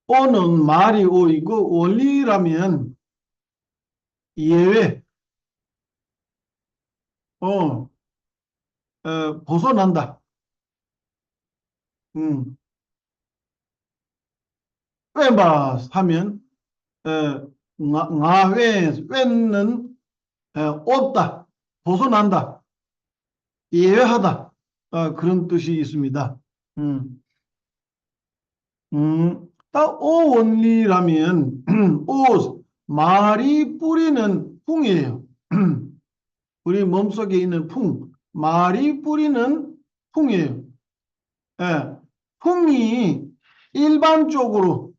오는 말이 오이고 원리라면 예외, 어, 벗어난다. 음, 빼봐 하면 외는 없다, 벗어난다, 예외하다. 그런 뜻이 있습니다. 음, 딱 오원리라면 오 말이 뿌리는 풍이에요. 우리 몸속에 있는 풍, 말이 뿌리는 풍이에요. 예, 풍이 일반적으로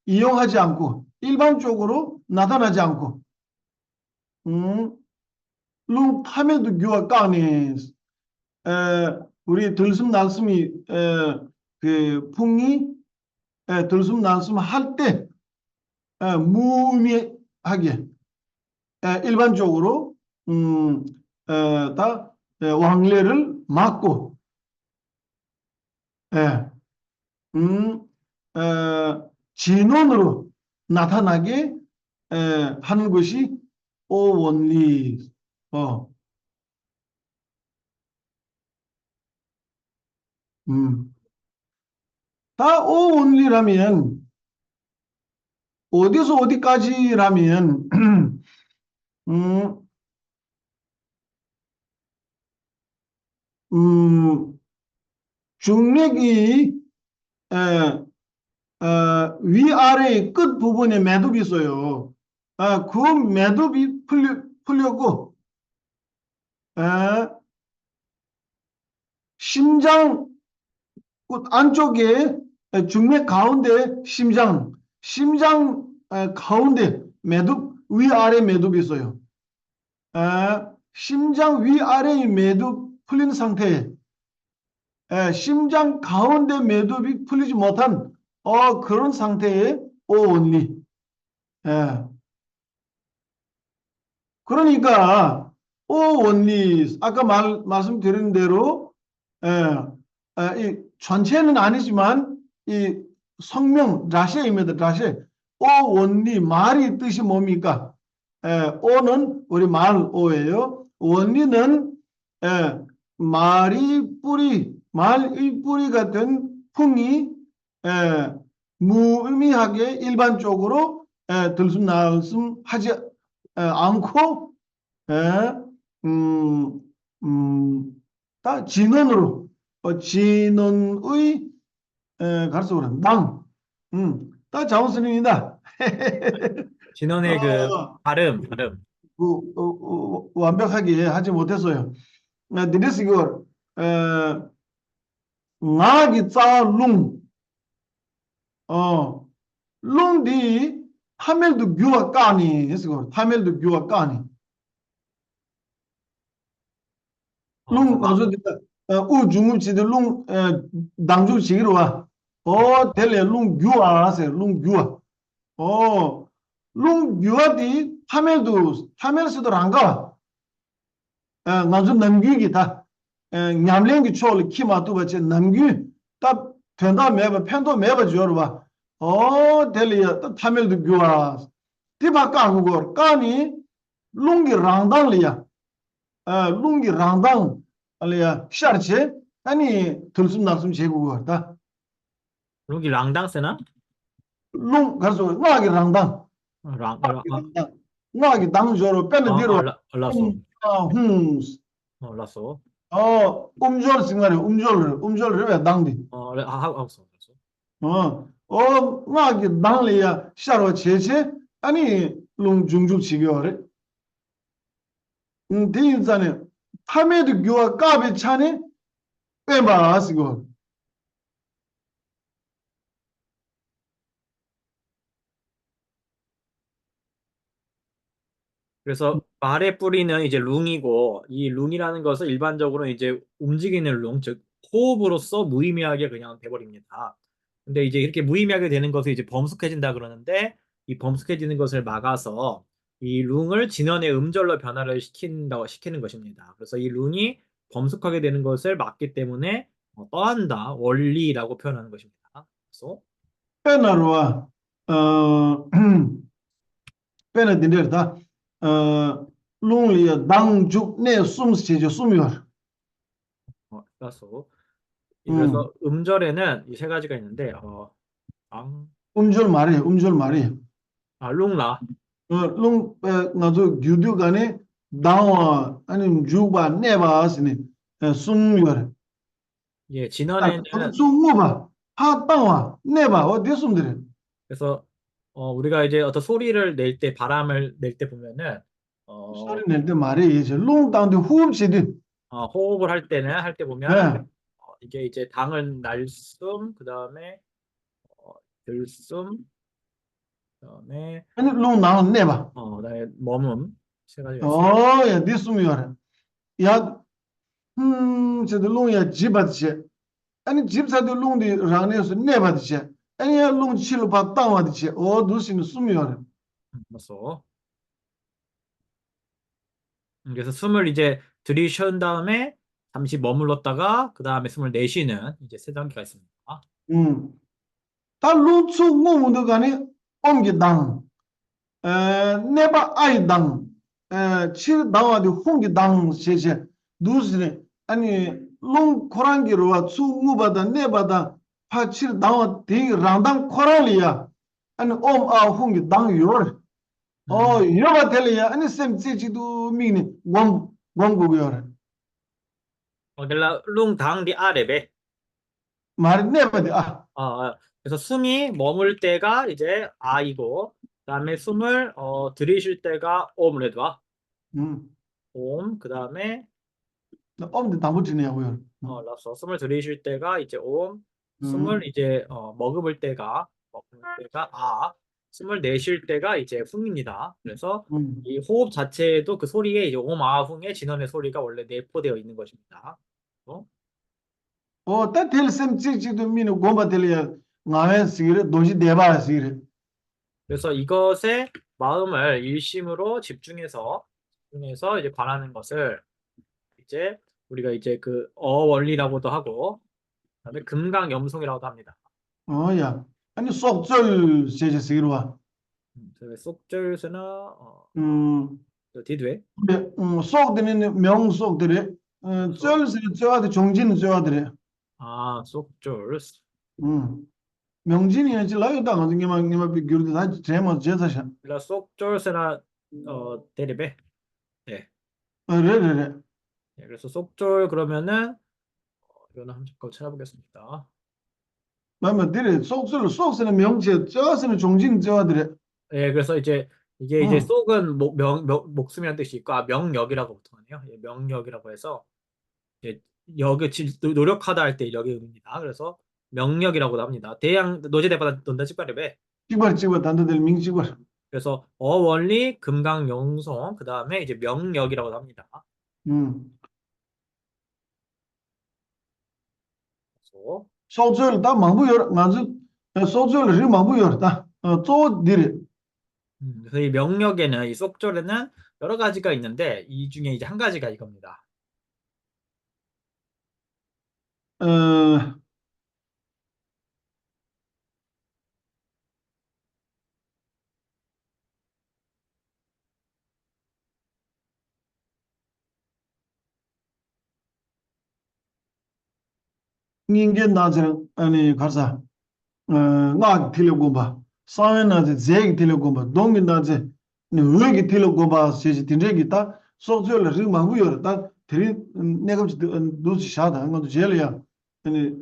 이용하지 않고 일반적으로 나타나지 않고 룽 타메도 규와 까니 우리 들숨 날숨이 그 풍이 들숨 날숨 할때 무의미하게 일반적으로 다 왕래를 막고 예, 음, 진원으로 나타나게 하는 것이 오원리. 어, 음. 다 오원리라면 어디서 어디까지라면 음, 음, 중력이 에, 위아래의 끝 부분에 매듭이 있어요. 그 매듭이 풀렸고 에, 심장 안쪽에 중맥 가운데 심장 가운데 매듭 위아래 매듭이 있어요. 심장 위아래의 매듭 풀린 상태에 심장 가운데 매듭이 풀리지 못한 그런 상태의 오온리. 예. 그러니까 오온리 아까 말씀드린 대로 이 전체는 아니지만 이 성명 라셰입니다. 라셰. 오원리 말이 뜻이 뭡니까? 오는 우리 말 오예요. 원리는 말의 뿌리가 된 풍이 에, 무의미하게 일반적으로 들숨날숨 하지 않고 에, 음, 다 진원으로 진원의 가르쳐보는 다 자원스님이다. 진원의 그 어, 발음. 완벽하게 하지 못했어요. 드레스 이걸 나기 짜룽 어 룽디 타멜도 규와 까니 했어. 타멜도 규와 까니 그래서 룽 어저 우중읍지도 룽 당주 지기로 와. 델레 룽 규와 하세요. 룽 규와. 어, 룽 유아디 타멜스도 안 가. 나좀 남기기 다. 냠랭기 초를 키마 두바체 남기 딱 된다 매바 펜도 매바 주어로 봐. 델리야 또 타멜도 규아. 디바까 그거 까니 룽기 랑당리야. 룽기 랑당 알리야 샤르체 아니 들숨 날숨 제국어 다. 여기 랑당 쓰나? 룽 가서 나기 랑당. 나기 당조로 빼는 뒤로 라소. 음, 라소. 음절 생각해, 음절을 왜 당디? 하고 나기 당리야, 샤로 제체, 아니, 롱중죽 지겨래. 대인산에, 타메드 교와 까베 차네, 빼마시고. 그래서 말의 뿌리는 이제 룽이고 이 룽이라는 것은 일반적으로 이제 움직이는 룽, 즉 호흡으로서 무의미하게 그냥 돼버립니다. 근데 이제 이렇게 무의미하게 되는 것을 이제 범숙해진다 그러는데 이 범숙해지는 것을 막아서 이 룽을 진원의 음절로 변화를 시키는 것입니다. 그래서 이 룽이 범숙하게 되는 것을 막기 때문에 떠난다, 원리라고 표현하는 것입니다. 그래서 빼나로와 빼나 딘데다 롱리에 당죽 내 숨시 제 숨이요. 따서 음. 그래서 음절에는 이 세 가지가 있는데 앙, 음절 말이에요. 음절 말이에요. 룽라. 롱 나도 규도 간에 당와 아니 주바 내바 하시니 숨이요. 예, 아, 진원에는 어디 숨어봐. 하 당와 내바 어디 숨들이. 그래서 우리가 이제 어떤 소리를 낼 때 바람을 낼 때 보면은 소리 낼 때 말이에요. 롱 당도 호흡시디. 호흡을 할 때 보면 예. 이게 이제 당은 날숨, 그다음에 들숨, 그다음에 아니 롱 나온 내봐. 그다음에 머문 세 가지가 있습니다. 야, 네 숨이요. 야, 저도 롱야 집어지. 아니 집사도 롱디 랑내서 내봐지. 아니 야 롱 치료 바 땅와지. 두시는 숨이요. 맞소. 그래서 숨을 이제 들이쉬은 다음에 잠시 머물렀다가 그다음에 숨을 내쉬는 이제 세 단계가 있습니다. 다 롱추 몸도 간에 옴게 당. 내봐 아이 당. 칠 당와디 홍게 당 세세. 두시네. 아니 롱 코란기로와 추무바다 내바다 파칠 당와 디 랑당 코란리야. 아니 옴아 홍게 당 요르. 이러가 telya ani sem tsichidu mingni wang yore 델라 룽당 디 아레베. mari nebadi 그래서 숨이 머물 때가 이제 아이고, 그다음에 숨을 들이쉴 때가 옴을 해봐. 옴, 그다음에 omdi dambuchine yore 라서 숨을 들이쉴 때가 이제 옴, 숨을 이제 머금을 때가 숨을 내쉴 때가 이제 쿵입니다. 그래서 이 호흡 자체에도 그 소리에 이제 옴, 아, 쿵의 진원의 소리가 원래 내포되어 있는 것입니다. ta tel sem tsichidu mini gomba telya ngawen sigire doji deba sigire 그래서 이것에 마음을 일심으로 집중해서 이제 관하는 것을 이제 우리가 이제 그 어원리라고도 하고, 그다음에 금강염송이라고도 합니다. ya ani sokjol seje sigire wa 속절세나 뒤뒤에 sokdene 명 sokdere jol se joade jongjin joadere 속절. 명진이 지 라요 당 ngima bi gyurde da jema jeza 그래서 속절세나 데리베. 네. re 네, 그래서 속절 그러면은 이거는 한번 찾아보겠습니다. 마마 dire 속스는 명제 저스는 종진 저들이 네, 그래서 이제 이게 이제 속은 목숨이라는 뜻이 있고 명역이라고 보통 하네요. 예, 명역이라고 해서 이제 역을 노력하다 할 때 역의 의미입니다. 그래서 명역이라고도 합니다. 대양 노제대바다 논다 직발입에. 찍어 단도들 명 찍어 그래서 어원리 금강영송 그다음에 이제 명역이라고도 합니다. 그래서 소절 다 망부여 맞아 소절 리 망부여 다또 dire 그래서 이 명역에는 이 속절에는 여러 가지가 있는데 이 중에 이제 한 가지가 이겁니다. 어 닝게 나저 아니 가사 나 틸고바 사wen 나저 제기 틸고바 동기 나저 니 의기 틸고바 세지 딘제기다 소절 리 망부여 다 들이 내가 도시 샤다 한 것도 제일이야 아니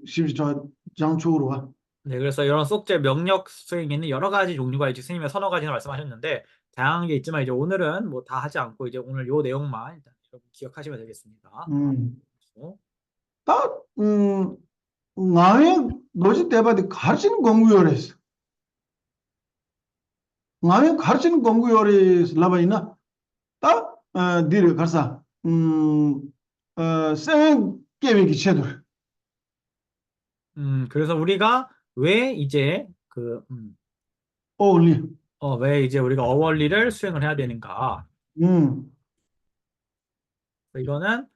심지어 장초로 와 네, 그래서 이런 속죄 명력 수행에는 여러 가지 종류가 있지 스님이 서너 가지나 말씀하셨는데 다양한 게 있지만 이제 오늘은 뭐 다 하지 않고 이제 오늘 요 내용만 일단 여러분 기억하시면 되겠습니다. 다 나의 노지 대바디 가르치는 공부요래서 나의 가르치는 공부요래서 라바이나 다 디르 가사 세ven 게임이 체들 그래서 우리가 왜 이제 올리 왜 이제 우리가 어원리를 수행을 해야 되는가? 이거는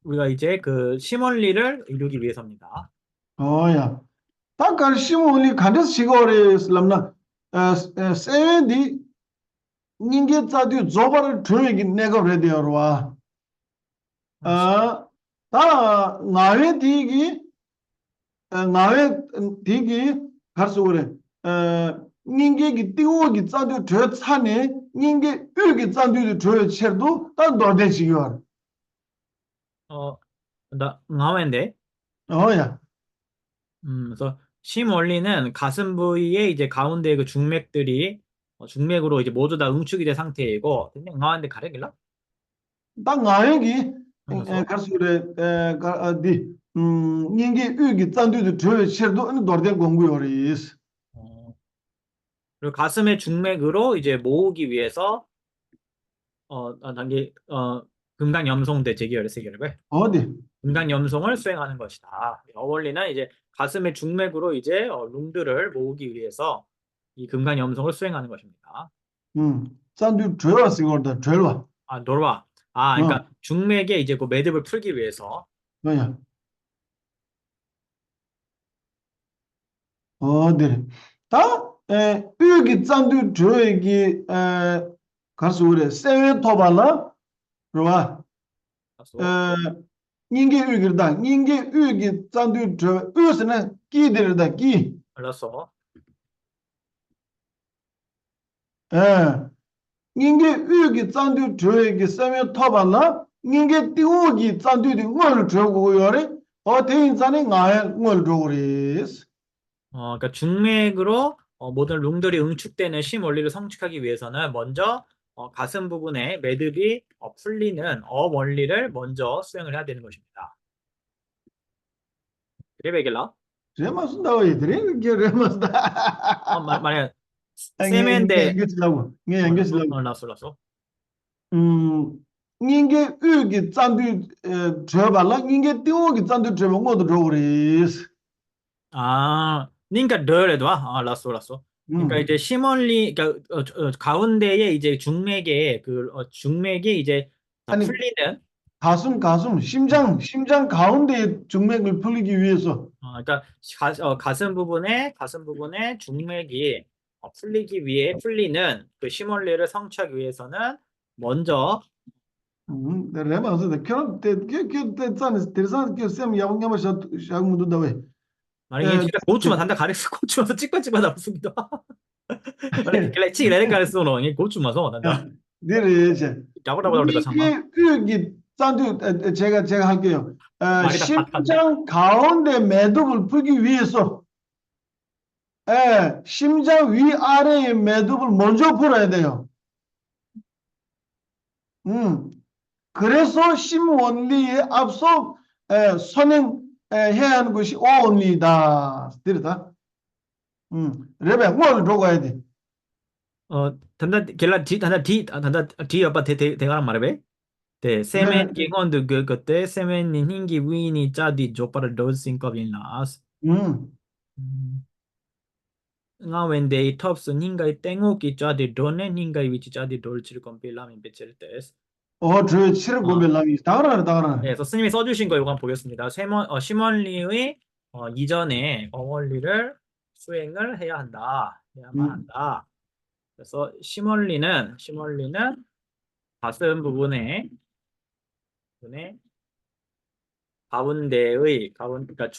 우리가 이제 그 심원리를 이루기 위해서입니다. 어야 딱갈 시몬이 간데스 시고레스 람나 세디 닌게 짜디 조바를 드르기 내가 레디어와 아, 다 나의 디기 나의 디기 갈수 그래 닌게기 띄우기 짜디 저 차네 닌게 으기 짜디 저 쳇도 다 너대지요 나 ngaw인데. 어야 그래서 심원리는 가슴 부위에 이제 가운데 그 중맥들이 중맥으로 이제 모두 다 응축이 된 상태이고, 근데 ngaw인데 가르길라? 딱 나에기 그래서 갈수 그래 디 닌게 으기 짜디 저 쳇도 너대 공부요리스 어, 그리고 가슴의 중맥으로 이제 모으기 위해서 단계 금강염송대 제기열의 세계를 어디 금강염송을 수행하는 것이다. 어원리는 이제 가슴의 중맥으로 이제 룽들을 모으기 위해서 이 금강염송을 수행하는 것입니다. 짠디 줘야 쓰고다 줘라 노르와. 그러니까 중맥에 이제 그 매듭을 풀기 위해서. 뭐야 어디 다 여기 짠디 줘야기 가서 그래 세외 토발라 그러와 닌게 여기다 닌게 여기 짠디 줘 의스는 끼들다 끼 알았어. 닌게 여기 짠디 줘야기 세외 토발라 닌게 띄우기 짠디디 뭘 줘고 요래 대인산에 나에 뭘 줘그리스 그러니까 중맥으로 모든 룽들이 응축되는 심 원리를 성취하기 위해서는 먼저 가슴 부분에 매듭이 풀리는 원리를 먼저 수행을 해야 되는 것입니다. 그래 베길라? 레마스다 이들이 게 레마스다 만약 enge 세멘데 engeslagu 라쏘. ninge ugi tsandu trebala ninge tiwogi tsandu treba ngodo doris 그러니까 덜에도 라쏘. 그러니까 이제 심원리, 그러니까 가운데에 이제 중맥에 중맥이 이제 다 아니 풀리는. 가슴 심장 가운데 중맥을 풀리기 위해서 그러니까 가슴 부분에 중맥이 풀리기 위해 풀리는 그 심원리를 성취하기 위해서는 먼저 레마스 그런 때 짠스 대산 kem 야옹야마 샤무도 다웨 만약에 제가 고추만 단다 가르쳐 고추마서 찍고 나왔습니다. 만약에 치 레레 가르쳐노 이 고추마서 단다. 네레제 야보다보다 우리가 참아. 이게 여기 짠도 제가 할게요. 말이 다 같은데. 심장 가운데 매듭을 풀기 위해서 심장 위아래의 매듭을 먼저 풀어야 돼요. 그래서 심원리에 앞서 선행해야 하는 것이 오원리다. 들었다? 레베 뭘 들어가야 돼? 단다 겔라 디 아빠 대가랑 말해. 네, 세멘 기건도 그때 세멘이 흰기 위니 짜디 조파를 넣을생각이나스. nga wende i tops ningai tengo ki chadi done ningai wichi chadi 돌칠 건 빌라민 베칠 때스. 저 치를 고벨라미 다가라. 네, 그래서 스님이 써주신 거 이거 한번 보겠습니다. 심원리의 이전에 어원리를 수행을 해야만 한다. 그래서 심원리는 가슴 부분에 그러니까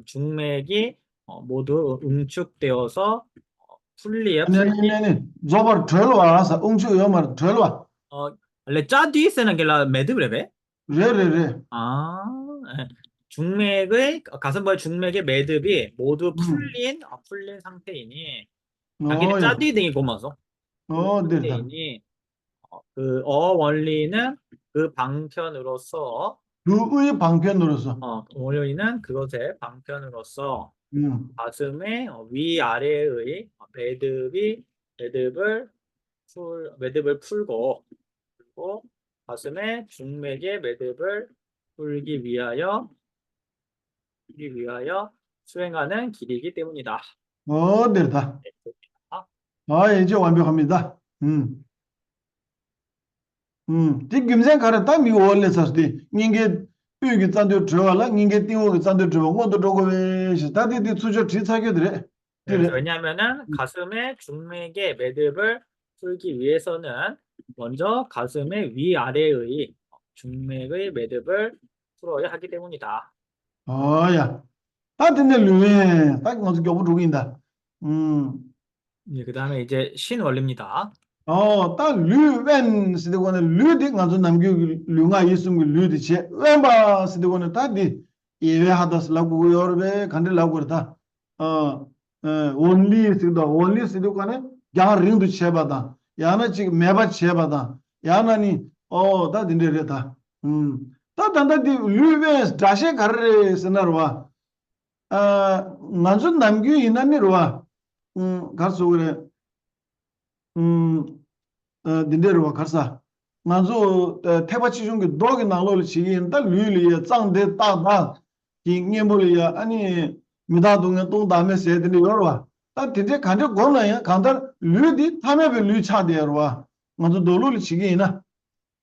중맥이 모두 응축되어서 풀리에 아니. 저걸 들어와서 웅주 여말 들어와. 원래 짜디 쓰는 게 매듭이래. 레. 중맥의 가슴부의 중맥의 매듭이 모두 풀린 상태이니 당연히 짜디 등이 고마서 됐다. 상태이니 그 원리는 그 방편으로서 그의 방편으로서 원리는 그것의 방편으로서 가슴의 위아래의 매듭을 풀고 가슴의 중맥의 매듭을 풀기 위하여 수행하는 길이기 때문이다. 됐다. 이제 완벽합니다. 디 김생 가르다 미 원래 사스디 닌게 여기 짠도 들어와라 인게 띄고 짠도 들어 뭐도 저거 왜 다들 수저 뒤차게 그래. 네, 그래서 그래. 왜냐하면은 가슴의 중맥의 매듭을 풀기 위해서는 먼저 가슴의 위아래의 중맥의 매듭을 풀어야 하기 때문이다. 어야. 아 근데 류에 딱 먼저 교부 두고인다. 음. 예, 그다음에 이제 신원리입니다. 딱 류웬 시대고는 류디 가서 남겨 류가 있음 그 류디 제 웬바 시대고는 다디 예외하다스라고 여러베 간들라고 그러다. 어. only 시대고는 야 링도 제바다. 야나 지금 매바 제바다. 야나니 다 딘데르다. 다 단다디 류웬 다시 가르레 스나르와. 나좀 남겨 이나니르와. 가서 그래. 딘데르와 가서 나조 태바치 중에 도기 나로를 지긴 달 류리에 짱데 따다 잉예몰이야 아니 미다동에 또 다음에 세드니 여러와 다 딘데 간데 고나야 간다 류디 타메베 류차데여와 나조 도로를 지기나 다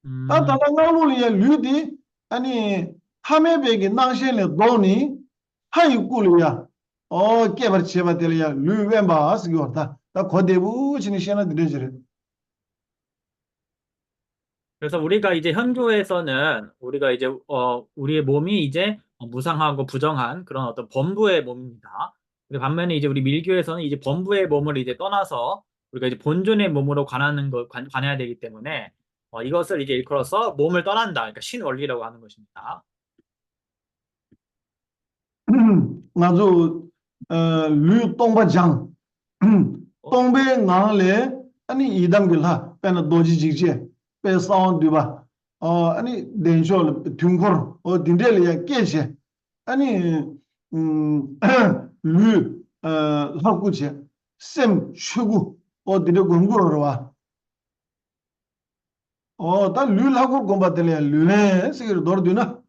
음, 다나로리에 류디 아니 타메베기 낭셰네 도니 하이꾸리야 깨버치바텔이야 류웬바 스기었다 다 고대부 진시나 드려지래 그래서 우리가 이제 현교에서는 우리가 이제 우리의 몸이 이제 무상하고 부정한 그런 어떤 범부의 몸입니다. 근데 반면에 이제 우리 밀교에서는 이제 범부의 몸을 이제 떠나서 우리가 이제 본존의 몸으로 관해야 되기 때문에 이것을 이제 일컬어서 몸을 떠난다. 그러니까 신원리라고 하는 것입니다. 俺就吕东北讲， 어? 东北俺嘞，俺那多几季节，别烧对吧？俺顶上吕，他估计，sem出股，顶着滚过了吧？但吕拉过公巴得了，吕呢，是个多少对呢？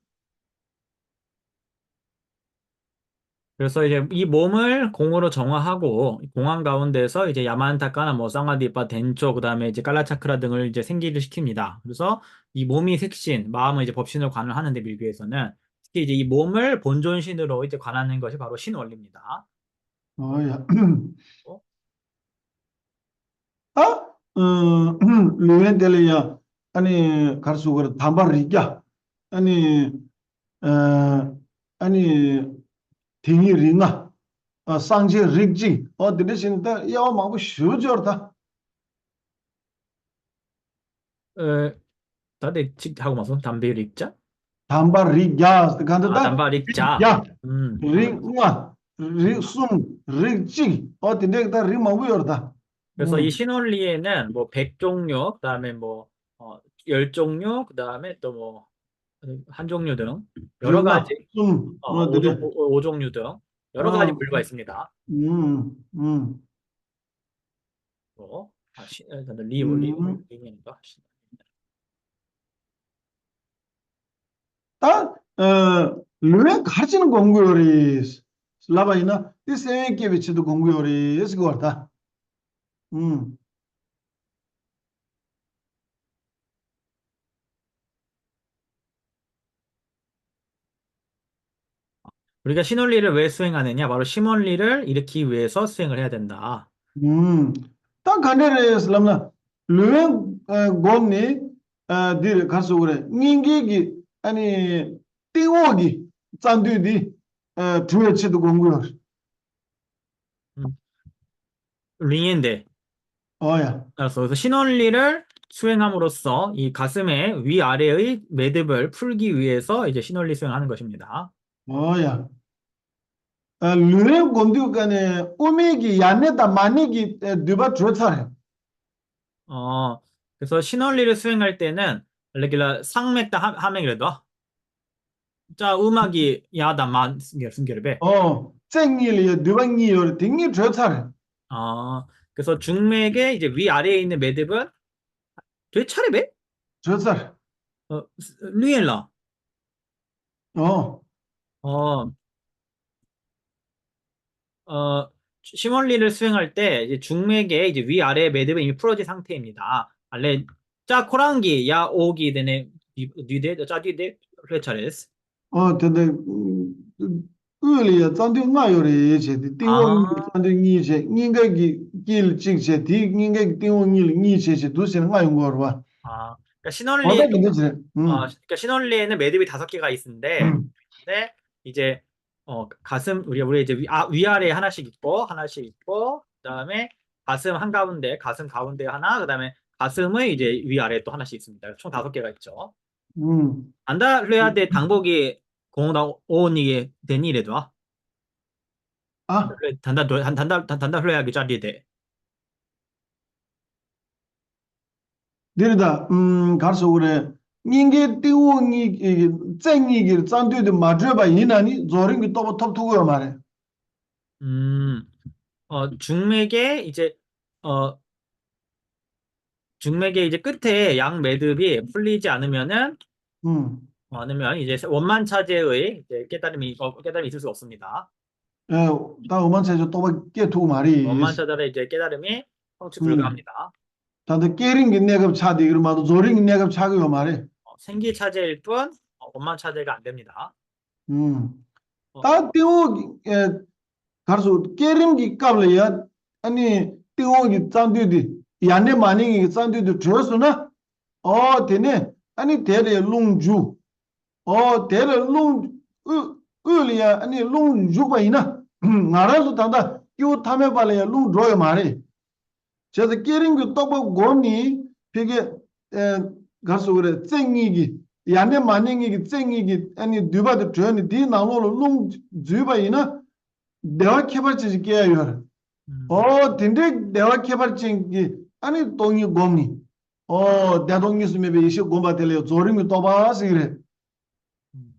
그래서 이제 이 몸을 공으로 정화하고 공황 가운데서 이제 야만타카나 뭐 쌍화디파 덴초 그다음에 이제 깔라차크라 등을 이제 생기를 시킵니다. 그래서 이 몸이 색신, 마음은 이제 법신을 관을 하는데 밀교에서는 특히 이제 이 몸을 본존신으로 이제 관하는 것이 바로 신원리입니다. 야, 어? 아, 루엔델이야. 아니, 갈수 그래 담바리야. 아니, 아니, 딩이 링아. 상제 릭지. 드레신다. 야, 마고 쉬어져다. 어, 다들 하고 마서 담배 릭자? 담바리야. 아, 간다다. 담바 릭자. 야, 담바 링아. 릭숨 릭지. 드네다 링 마고 열다. 그래서 이 신원리에는 뭐 100종류, 그다음에 뭐 10종류, 그다음에 또 뭐 한 종류 등 여러 링아. 가지 숨. 드네. 5종류 등 여러 가지 분류가 있습니다. 음, 음. 뭐 음. 리인가 다 르에 가지는 공구요리 라바이나 이세게 비치도 공구요리 있을 것 같다. 음. 우리가 신원리를 왜 수행하느냐? 바로 심원리를 일으키기 위해서 수행을 해야 된다. 딱 간데레 슬람나 르에 곤니 디 가서 그래. 닝기기 아니 띵오기 짠뒤디 두에치도 공구요리. 음, 링인데 어야. 그래서 신원리를 수행함으로써 이 가슴의 위아래의 매듭을 풀기 위해서 이제 신원리 수행하는 것입니다. 어야. 르에 곤디 간에 오메기 야네다 마니기 드바 트로차레. 어, 그래서 신원리를 수행할 때는 레길라 상맥다 하면 자 음악이 야다만 승결배. 쟁일이 드방이요 등이 좋다래. 그래서 중맥의 이제 위아래에 있는 매듭은 되 차례배? 좋다래. 리엘라. 어, 어, 어, 심원리를 수행할 때 이제 중맥의 이제 위아래 매듭은 이미 풀어진 상태입니다. 알레 짜 코랑기 야 오기 되네 뒤대 짜 뒤대 레차레스. 근데 의리야 잔디 나요래 제디 띵원 아, 잔디 니제 닌가기 길 직제 디 닌가기 띵원 니 제제 두시는 거 아닌 거 봐. 그러니까 신원리에 어다 근데지. 그러니까 신원리에는 매듭이 5개가 있는데, 근데 이제 가슴 우리 이제 위아래 하나씩 있고 하나씩 있고 그다음에 가슴 한가운데 가슴 가운데 하나 그다음에 가슴의 이제 위아래 또 하나씩 있습니다. 총 5개가 있죠. 음. 안다 레아데 당복이 공다 오니 데니레도 아, 단다 레아기 짜리데 데르다 가서 그래. 닌게 띵원이 쟁이기 잔디도 맞줘봐 이나니 조링이 또 톱투고 말해. 음, 중맥에 이제 어 중맥의 이제 끝에 양 매듭이 풀리지 않으면은 음. 않으면 이제 원만 차제의 이제 깨달음이 있을 수 없습니다. 에, 다 오만체조 또 깨투고 말이. 원만 차절의 이제 깨달음이 성취 음. 불가합니다. 다들 깨링기 내가 차디 그러마도 조링이 내가 차고 말해. 생기 차제일 뿐 원만 차제가 안 됩니다. 음. 어, 다 띄워 가서 깨림기 깝려야 아니 띄워기 짠디디 야네 마닝이 짠디디 들었으나 되네 아니 대래 롱주 대래 롱 으리야 아니 롱주가 이나 나라도 단다 요 탐에 발에 롱 줘야 말해 저도 깨림기 떡고 고니 되게 에 가서 그래 쟁이기 야네 마닝이 쟁이기 아니 누바도 줘니 디 나로로 롱 주바 이나 대화 개발지 깨요. 음, 딘데 대화 개발지 아니 동이 곰니. 대동이 스메베 이시 곰바텔레 조링이 또바시 그래. 음.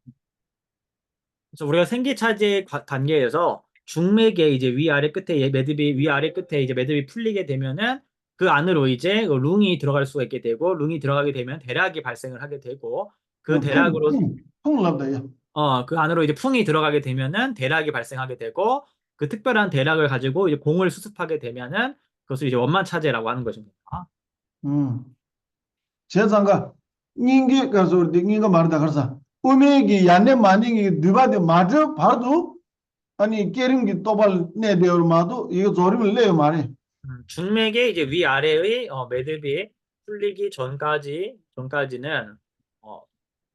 그래서 우리가 생기 차제 단계에서 중맥의 이제 위아래 끝에 매듭이 위아래 끝에 이제 매듭이 풀리게 되면은 그 안으로 이제 그 룽이 들어갈 수가 있게 되고 룽이 들어가게 되면 대락이 발생을 하게 되고 그 대락으로 풍랍다야. 그 안으로 이제 풍이 들어가게 되면은 대락이 발생하게 되고 그 특별한 대락을 가지고 이제 공을 수습하게 되면은 그것을 이제 원만차제라고 하는 것입니다. 음. 제상가 닝게 가서 닝가 말다 그러사. 오메기 야네 마닝이 누바데 마저 봐도 아니 깨림기 또발 내대어마도 이거 조림을 내요 말해. 중맥의 이제 위아래의 매듭이 풀리기 전까지는 어,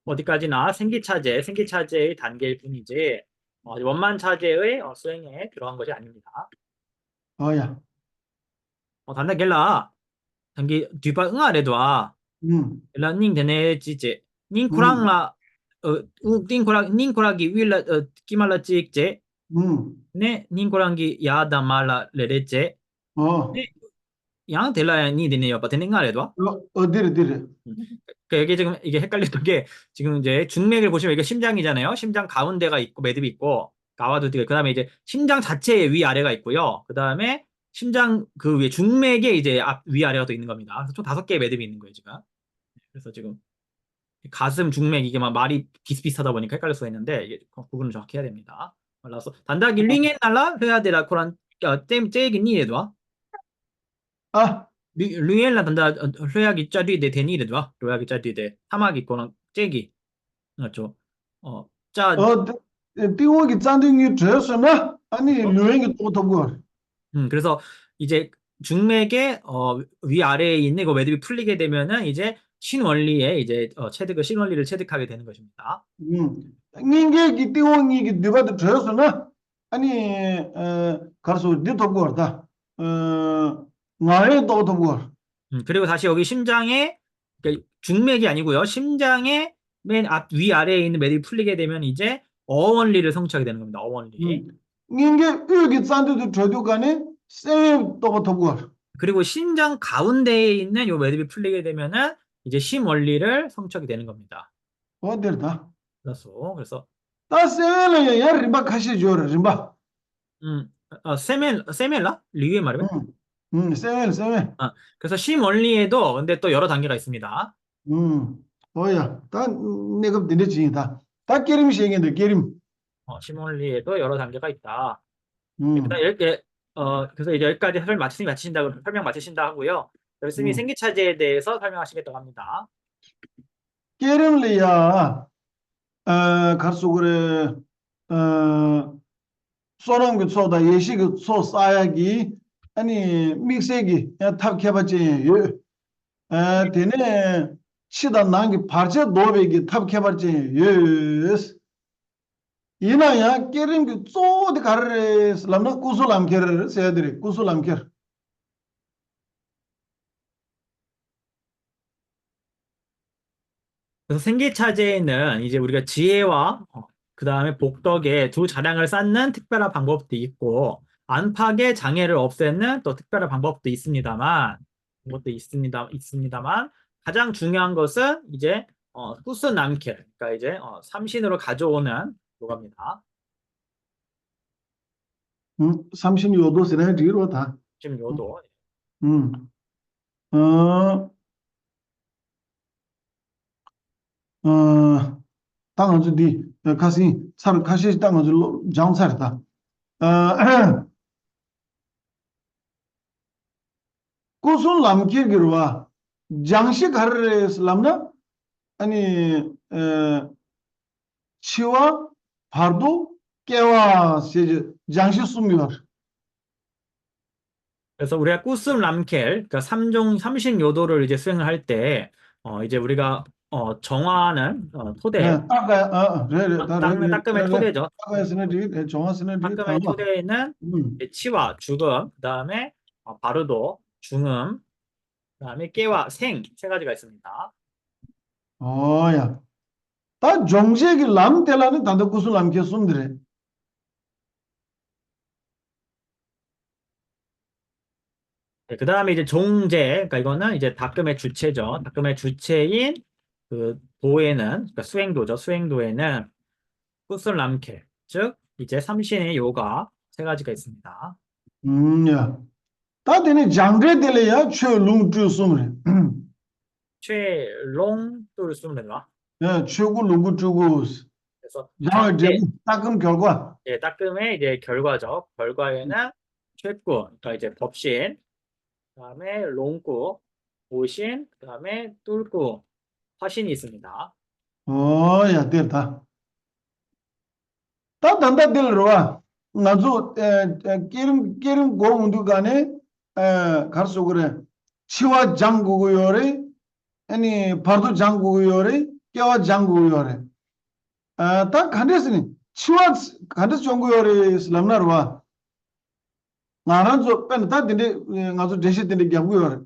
어디까지나 생기차제의 단계일 뿐이지 원만차제의 수행에 들어간 것이 아닙니다. 어야. 단다 겔라 단기 뒤바 응아래도 음. 라 닝 되네 지제 닝 음. 쿠랑라 닝 쿠라기 윌라 끼말라 찍제 음. 네 닝 쿠랑기 야다 말라 레레제 어. 네 양 델라야 니 되네요 바 되는 거래도 어디래. 그러니까 이게 지금 이게 헷갈렸던 게 지금 이제 중맥을 보시면 이게 심장이잖아요. 심장 가운데가 있고 매듭이 있고 가와도 되고 그다음에 이제 심장 자체에 위아래가 있고요. 그다음에 심장 그 위에 중맥에 이제 위아래가 또 있는 겁니다. 그래서 총 5개의 매듭이 있는 거예요, 지금. 그래서 지금 가슴 중맥 이게 막 말이 비슷비슷하다 보니까 헷갈릴 수가 있는데 이게 구분을 정확히 해야 됩니다. 그래서 단다기 링에 날라 해야 되라 코란 땜 째긴 니에도 아, 류엘라 단다 회약이 짜리데 데니르도 로약이 짜리데 사막이 거랑 째기 맞죠? 짜 띄워기 짠등이 되었으나 아니 유행이 또 더고 그래서 이제 중맥의 위아래에 있는 그 매듭이 풀리게 되면은 이제 신원리에 이제 체득을 신원리를 체득하게 되는 것입니다. 닌게 띄워기 누가 되었으나 아니 가서 니 더고다 나에 또 더고 그리고 다시 여기 심장에 그러니까 중맥이 아니고요. 심장의 맨 앞 위아래에 있는 매듭이 풀리게 되면 이제 어원리를 성취하게 되는 겁니다. 어원리. 닌게 여기 짠도 저도 간에 쎄또 더고 그리고 심장 가운데에 있는 요 매듭이 풀리게 되면은 이제 심원리를 성취하게 되는 겁니다. 어디다 그래서 다 쎄래 야 림바 카시 줘라 림바 세멜라 리위에 말하면 쎄 그래서 심원리에도 근데 또 여러 단계가 있습니다. 어야 다 내가 내려지다 다 깨림 시행인데 깨림 심원리에도 여러 단계가 있다. 일단 음 이렇게 그래서 이제 여기까지 설명 마치신다 하고요. 열심히 음. 생기차제에 대해서 설명하시겠다고 합니다. 깨림리야 가서 그래 소랑 그 소다 예시 그소 싸야기 아니 믹스기 탑 개발지 되네 치다 난게 발제 노베기 탑 개발지 예스 이나야 깨림 그 쪼디 가르레 슬람나 구슬람 케르 세드리 구슬람 케르 그래서 생계차제에는 이제 우리가 지혜와 그 다음에 복덕의 두 자량을 쌓는 특별한 방법도 있고 안팎의 장애를 없애는 또 특별한 방법도 있습니다만 그것도 있습니다만 가장 중요한 것은 이제 구스 남켈 그러니까 이제 삼신으로 가져오는 요겁니다. 36도 세네 디로다 지금 요도 어 당연히 가시 살 가시 당연히 장살다 구슬 남기기로와 장시 가르레 슬람나 아니 치와 바도 깨와 장시 숨미와 그래서 우리가 구스 람켈 그러니까 삼신 요도를 이제 수행을 할 때 이제 우리가 정화하는 토대 따가 따끔의 토대죠. 따가에서는 리 정화스는 리 따끔의 토대에는 이제 치와 죽음, 그다음에 바르도, 중음, 그다음에 깨와 생 세 가지가 있습니다. 어야 다 정제기 람텔라는 단도 구슬 람게 숨드래 네, 그다음에 이제 종제, 그러니까 이거는 이제 닦음의 주체죠. 닦음의 주체인 그 도에는 그러니까 수행도죠. 수행도에는 구슬람켈, 즉 이제 삼신의 요가 세 가지가 있습니다. 야 다데네 장제들이야 최룽주 숨래 최롱도를 쓰면 되나? 최고 룽구 주고 그래서 양을 장제, 제고 따끔 결과 예, 따끔의 이제 결과죠. 결과에는 최고, 그러니까 이제 법신, 그다음에 롱구, 오신, 그다음에 뚫구, 화신이 있습니다. 어야 됐다 다 단다 될로와 나도 기름 고운도 간에 가서 그래 치와 장구고 요래 아니 바도 장구고 요래 깨와 장구고 요래 다 간데스니 치와 간데스 장구고 요래 슬람나르와 나란 pen 딘데 나도 대시 딘데 장구고 요래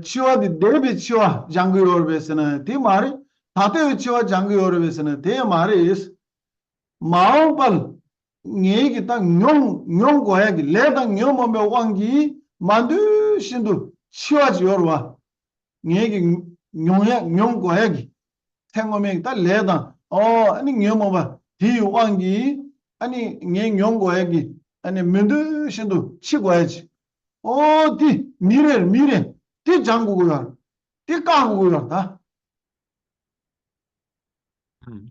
치와 디 데베 치와 장구고 요래 베스나 티 마리 다테 치와 장구고 요래 베스나 테 마리 마음빨 얘기 딱 뇽 거야기 레당 뇽mom에 왕기 만두 신도 치와지 요르와 얘기 뇽 거야기 생mom에 딱 레당 아니 뇽mom에 디 왕기 아니 뇽 거야기 아니 만두 신도 치고야지 디 미래 디 장구고요 디 까구고요 다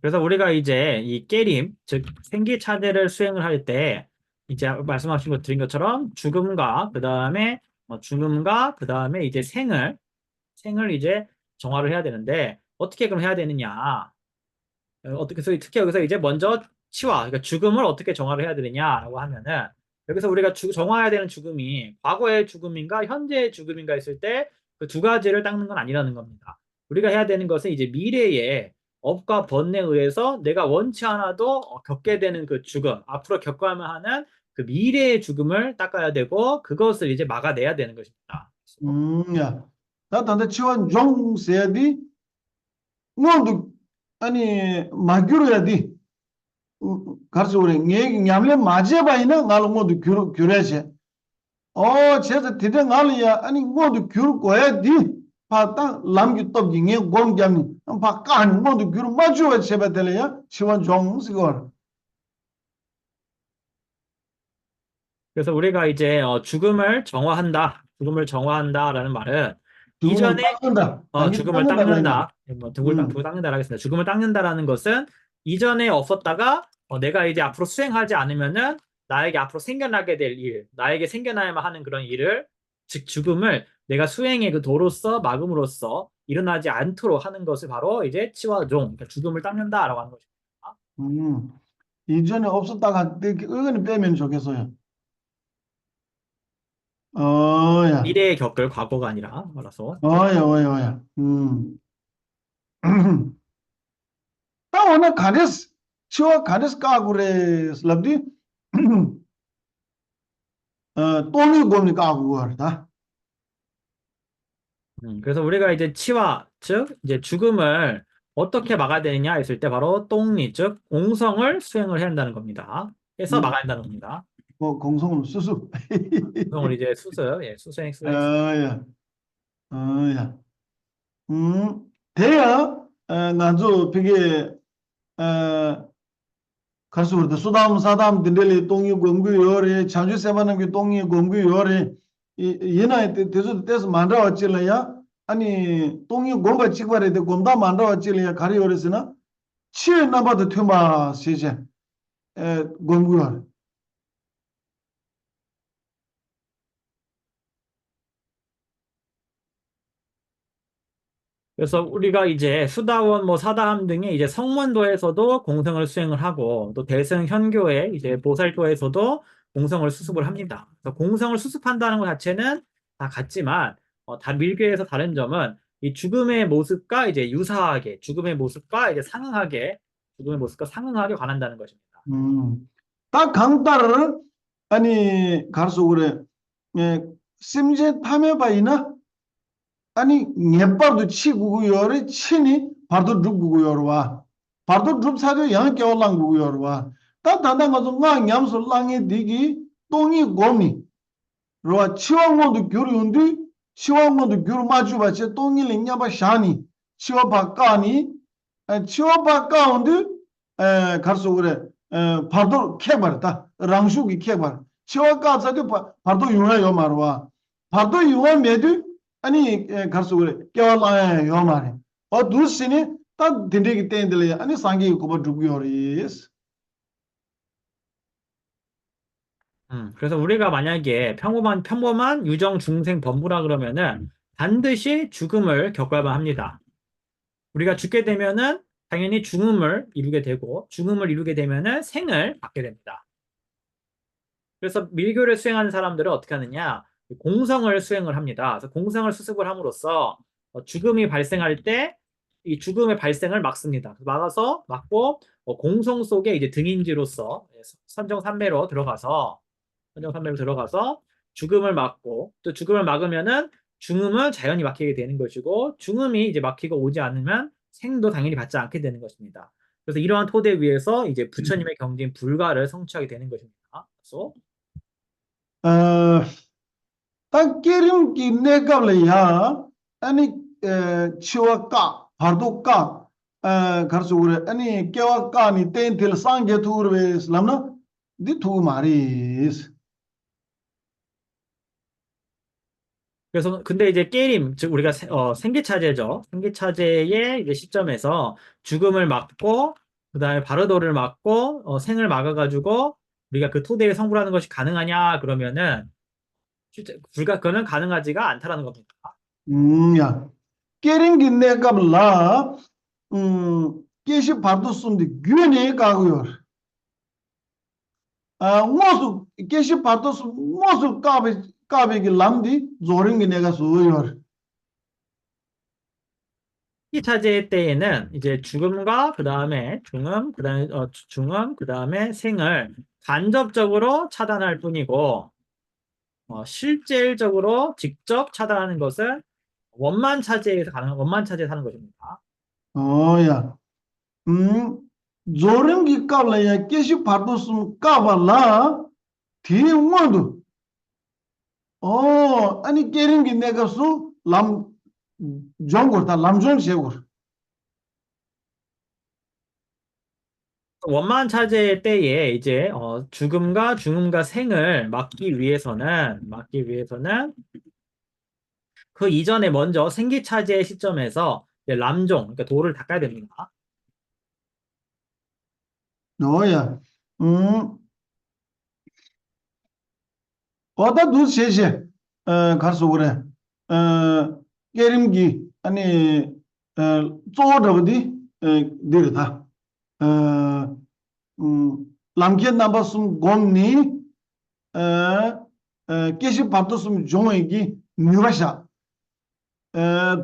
그래서 우리가 이제 이 깨림, 즉 생기차대를 수행을 할 때 이제 말씀하신 것 드린 것처럼 죽음과 그다음에 이제 생을 이제 정화를 해야 되는데 어떻게 그럼 해야 되느냐? 어떻게 해서 특히 여기서 이제 먼저 치와 그러니까 죽음을 어떻게 정화를 해야 되느냐라고 하면은 여기서 우리가 정화해야 되는 죽음이 과거의 죽음인가 현재의 죽음인가 했을 때 그 두 가지를 닦는 건 아니라는 겁니다. 우리가 해야 되는 것은 이제 미래의 업과 번뇌에 의해서 내가 원치 않아도 겪게 되는 그 죽음, 앞으로 겪어야만 하는 그 미래의 죽음을 닦아야 되고 그것을 이제 막아내야 되는 것입니다. 야 다 단다 치와 종 세야디 뭐도 아니 마규로야디 가서 우리 냠래 맞아봐이나 나로 모두 규례지 제가 되게 나리야 아니 모두 규를 거야디 파다 람기 떡기에 공장이 파깐 모두 규를 맞아봐 제바들이야 치원 종스거 그래서 우리가 이제 죽음을 정화한다라는 말은 죽으면 이전에 닦는다 당기 죽음을 닦는다 그러니까 닦는다, 뭐 두고 닦는다라고 했습니다. 죽음을 닦는다라는 것은 이전에 없었다가 내가 이제 앞으로 수행하지 않으면은 나에게 앞으로 생겨나게 될 일, 나에게 생겨나야만 하는 그런 일을 즉 죽음을 내가 수행의 그 도로서 막음으로써 일어나지 않도록 하는 것을 바로 이제 치와 종, 그러니까 죽음을 닦는다라고 하는 것입니다. 음, 이전에 없었다가 이거는 빼면 좋겠어요. 어야, 미래에 겪을 과거가 아니라 말아서. 어야, 어야, 어야. 오늘 가데스, 치와 가데스 까구레 슬랍디, 또니 곰니 까구르다. 그래서 우리가 이제 치와, 즉, 이제 죽음을 어떻게 막아야 되느냐 했을 때 바로 똥리, 즉, 공성을 수행을 해야 한다는 겁니다. 해서 막아야 한다는 겁니다. 공성은 수수. 공성을 이제 수수행, 수행. 어야, 어야. 대야, 나도 되게, 가서 그러다 수담 사담 딘델리 똥이 공구 요리 장주 세바는 게 똥이 공구 요리 이 얘나 대서 대서 만들어 왔질래야 아니 똥이 공바 찍바래 데 공다 만들어 왔질래야 가리 요리스나 치에 나바도 투마 시제 공구 요리 그래서 우리가 이제 수다원, 뭐 사다함 등의 이제 성문도에서도 공성을 수행을 하고 또 대승 현교의 이제 보살도에서도 공성을 수습을 합니다. 그래서 공성을 수습한다는 것 자체는 다 같지만 다 밀교에서 다른 점은 이 죽음의 모습과 이제 유사하게 죽음의 모습과 이제 상응하게 죽음의 모습과 상응하게 관한다는 것입니다. 딱 강따르를 아니 가서 그래 심제 탐해 봐이나 아니 녜빠도 치구구요리 치니 바도 죽구구요와 바도 죽 사죠 양 겨울랑 구구요와 다 단단 가서 나 냠서 랑이 디기 똥이 고미 로아 치왕모도 교류운디 치왕모도 교류 마주바체 똥이 링냐바 샤니 치와바까니 치와바까운디 가서 그래 바도 캐버다 랑슈기 캐버 치와까서도 바도 유나요 말와 바도 유나 메두 아니 가서 그래 겨울랑 요 말해 두시니 딱 딘데기 땡들래 아니 상기 고버 죽요리스 그래서 우리가 만약에 평범한 유정 중생 범부라 그러면은 반드시 죽음을 겪어야만 합니다. 우리가 죽게 되면은 당연히 죽음을 이루게 되고 죽음을 이루게 되면은 생을 받게 됩니다. 그래서 밀교를 수행하는 사람들은 어떻게 하느냐? 공성을 수행을 합니다. 그래서 공성을 수습을 함으로써 죽음이 발생할 때 이 죽음의 발생을 막습니다. 막고 공성 속에 이제 등인지로서 선정삼매로 들어가서 죽음을 막고 또 죽음을 막으면은 중음은 자연히 막히게 되는 것이고 중음이 이제 막히고 오지 않으면 생도 당연히 받지 않게 되는 것입니다. 그래서 이러한 토대 위에서 이제 부처님의 경지인 불가를 성취하게 되는 것입니다. 그래서 딱 기름 기내 갑래야 아니 치와까 바도까 가서 그래 아니 깨와까니 땡텔 상게 투르베스 람나 디투 마리스 그래서 근데 이제 깨림 즉 우리가 생기차제죠. 생기차제의 이제 시점에서 죽음을 막고 그다음에 바르도를 막고 생을 막아가지고 우리가 그 토대에 성불하는 것이 가능하냐 그러면은 실제 그거는 가능하지가 않다라는 겁니다. 야 기름 기내 갑라 깨시 바도스인데 귀네 가고요 모수 깨시 바도스 모수 까베기 람디 조링기 내가 소요 생기차제 때에는 이제 죽음과 그다음에 중음 그다음에 생을 간접적으로 차단할 뿐이고 실질적으로 직접 차단하는 것은 원만 차제에서 하는 것입니다. 야 조링기 까블라야 깨시 바도스 까발라 뒤원도 아니 깨링기 내가 소람 정거다 람정 세고 원만 차제 때에 이제 죽음과 중음과 생을 막기 위해서는 그 이전에 먼저 생기차제 시점에서 이제 람종 그러니까 도를 닦아야 됩니다. 야 어다 두 세세 가서 그래 깨림기 아니 쪼더디 데르다 람케 남바숨 곰니 계시 바토숨 종에기 뉴바샤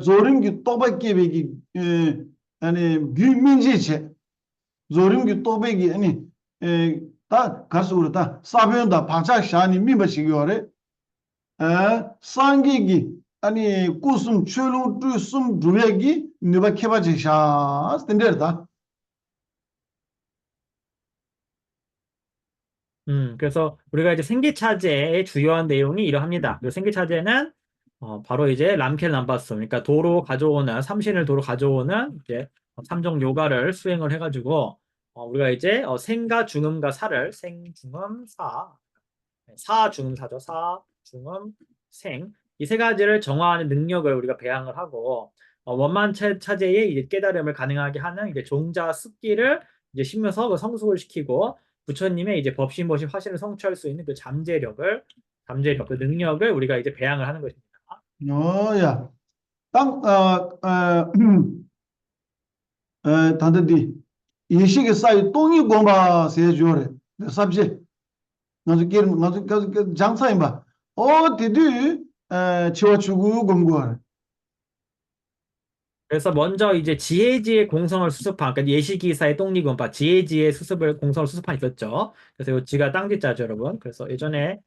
조림기 또바케베기 아니 규민지체 조림기 또베기 아니 다 가수르다 사변다 방차샤니 미바시기요레 상기기 아니 꾸숨 출루 뚜숨 두레기 뉴바케바지샤 스탠더다 그래서 우리가 이제 생기차제의 주요한 내용이 이러합니다. 그 생기차제는 바로 이제 람켈 남바스, 그러니까 도로 가져오는 삼신을 도로 가져오는 이제 삼종 요가를 수행을 해가지고 우리가 이제 생과 중음과 사를 생중음 사중음사죠. 사중음 생 이 세 가지를 정화하는 능력을 우리가 배양을 하고 원만 차제의 이제 깨달음을 가능하게 하는 이제 종자 습기를 이제 심어서 그 성숙을 시키고 부처님의 이제 법신보신 화신을 성취할 수 있는 그 잠재력, 그 능력을 우리가 이제 배양을 하는 것입니다. 야, 땅, 단단히 이식의 사이 똥이 고마 세조래. 삽제. 나도 장사인 봐. 디디 치워주고 공부하래. 그래서 먼저 이제 지혜지의 공성을 수습한, 그러니까 예시기사의 똥니금파, 지혜지의 공성을 수습한 있었죠. 그래서 이 지가 땅지자죠, 여러분. 그래서 예전에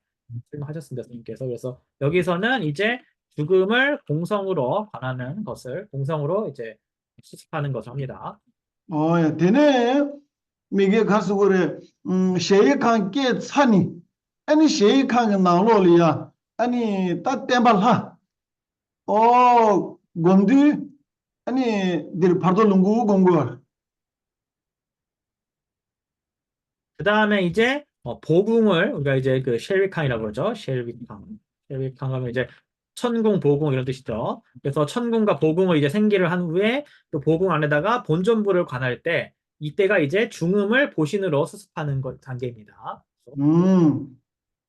설명하셨습니다, 선생님께서. 그래서 여기서는 이제 죽음을 공성으로 관하는 것을, 공성으로 이제 수습하는 것을 합니다. 야, 되네. 미게 가서 그래. 셰이칸 깨 차니. 아니 셰이칸 나로리야. 아니 따 땜발하. 곰디 아니 들 파도lungu 공부하래. 그 다음에 이제 보궁을 우리가 이제 그 쉘위캉이라고 그러죠. 쉘위캉 하면 이제 천궁, 보궁 이런 뜻이죠. 그래서 천궁과 보궁을 이제 생기를 한 후에 또 보궁 안에다가 본전부를 관할 때 이때가 이제 중음을 보신으로 수습하는 것 단계입니다.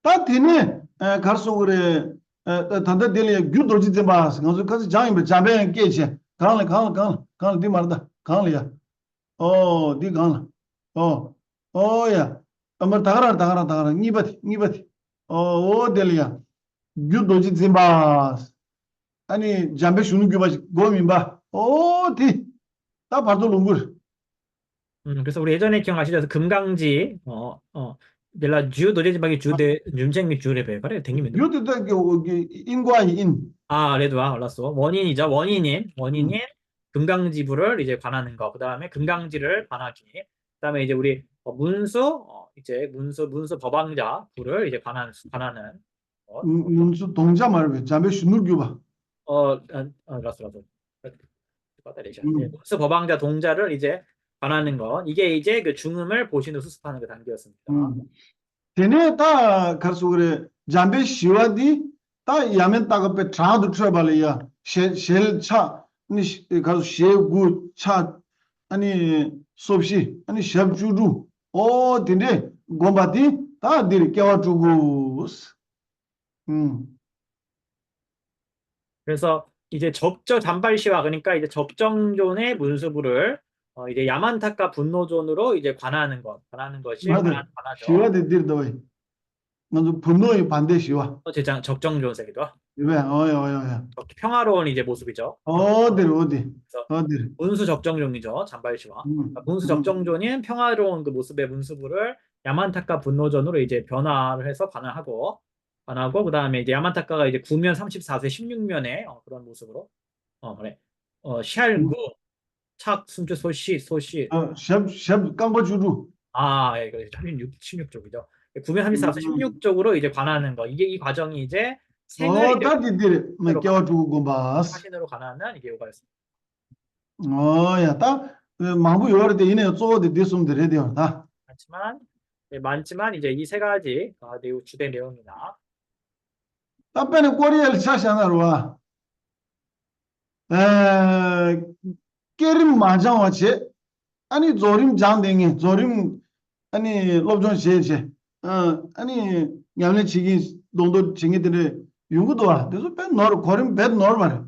따 되네. 가서 그래. 단다 델이 규도지 좀 봐. 가서 가서 장이 잠배 깨지. 강을 디 말다. 강이야. 디 강. 야. 아마 다가라. 니바티. 델이야. 규도지 좀 봐. 아니 잠배 쉬는 게 봐지. 고민 봐. 디. 다 봐도 롱글. 그래서 우리 예전에 기억나시죠? 금강지, 벨라 주 도제지방이 주대 윤쟁미 주래 배가래 댕기면 규도다 인과이 인. 레드와 올랐어. 원인이죠. 원인인 금강지부를 이제 관하는 거. 그다음에 금강지를 관하기. 그다음에 이제 우리 문수 문수 법왕자 부를 이제 관하는 것. 문수 동자 말고 잠배 쉬는 게 봐. 라스. 문수 법왕자 동자를 이제 관하는 것. 이게 이제 그 중음을 보신으로 수습하는 그 단계였습니다. 되네 다 가서 그래. 잠배 쉬와디 다 야면 따갑에 tra도 트라발이야. 쉘차 아니 가서 쉐구 차 아니 섭시 아니 샵주루 되네 곰바디 다 딜 깨와주고 그래서 이제 잔발시와 그러니까 이제 적정존의 문수부를 이제 야만타카 분노존으로 이제 관하는 것이 맞아 관하죠. 쉬와디 딜 더이 먼저 분노의 반대 쉬와 적정존색이죠. 왜 평화로운 이제 모습이죠. 어디 문수 적정존이죠. 잔발시와. 문수 적정존인 평화로운 그 모습의 문수부를 야만타카 분노존으로 이제 변화를 해서 관하고 그다음에 이제 야만타카가 이제 9면 34세 16면의 그런 모습으로 그래. 샬구 착 순주 소시 샵 깡버주루 이거 16쪽이죠. 9면 34세 16쪽으로 이제 관하는 거. 이 과정이 이제 생을 다디들 깨워주고 곰바스 사신으로 관하는 이게 요가였습니다. 야, 딱 망부 요할 때 이내 쪼어디 디숨 드려야 돼요. 다. 많지만 이제 이 세 가지 주된 내용이다. 답변에 꼬리엘 차샤나로와 깨림 마장와체 아니 조림 장댕이 조림 아니 롭존 셰제 아니 냠레 치기 동도 징이들의 용구도 와. 그래서 배 너를 고림 배 너를 말해.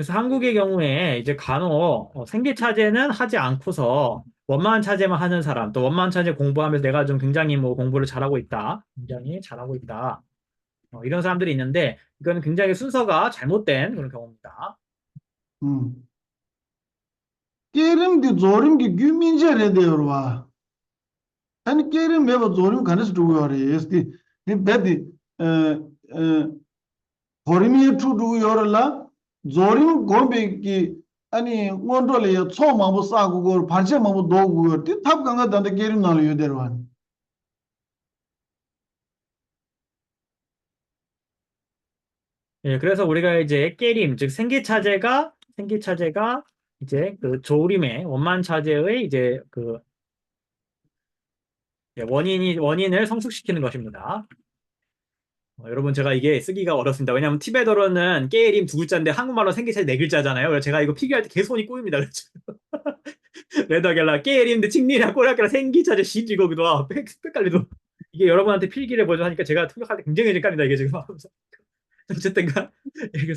그래서 한국의 경우에 이제 간혹 생기차제는 하지 않고서 원만 차제만 하는 사람, 또 원만 차제 공부하면서 내가 좀 굉장히 뭐 공부를 잘하고 있다, 굉장히 잘하고 있다, 이런 사람들이 있는데 이거는 굉장히 순서가 잘못된 그런 경우입니다. 게임디 조림기 규민제래 되어와. 아니 게임 매버 조림 가능스 두고요래. 에스디 이 베디 거림이 두고요라 조림 고베기 아니 원돌에 초마부 싸고 발제마부 도고 티 탑강가 단데 게임 나로 요데로한. 예, 그래서 우리가 이제 깨림, 즉 생기차제가 이제 그 조림의 원만 차제의 이제 그 원인을 성숙시키는 것입니다. 여러분 제가 이게 쓰기가 어렵습니다. 왜냐하면 티베트어로는 깨림 두 글자인데 한국말로 생기차제 네 글자잖아요. 그래서 제가 이거 필기할 때 계속 손이 꼬입니다. 그렇죠? 레더겔라 깨림인데 칭리라 꼬라겔라 생기차제 시지거기도 하고 빽깔리도 이게 여러분한테 필기를 먼저 하니까 제가 통역할 때 굉장히 헷갈립니다. 이게 지금 어쨌든가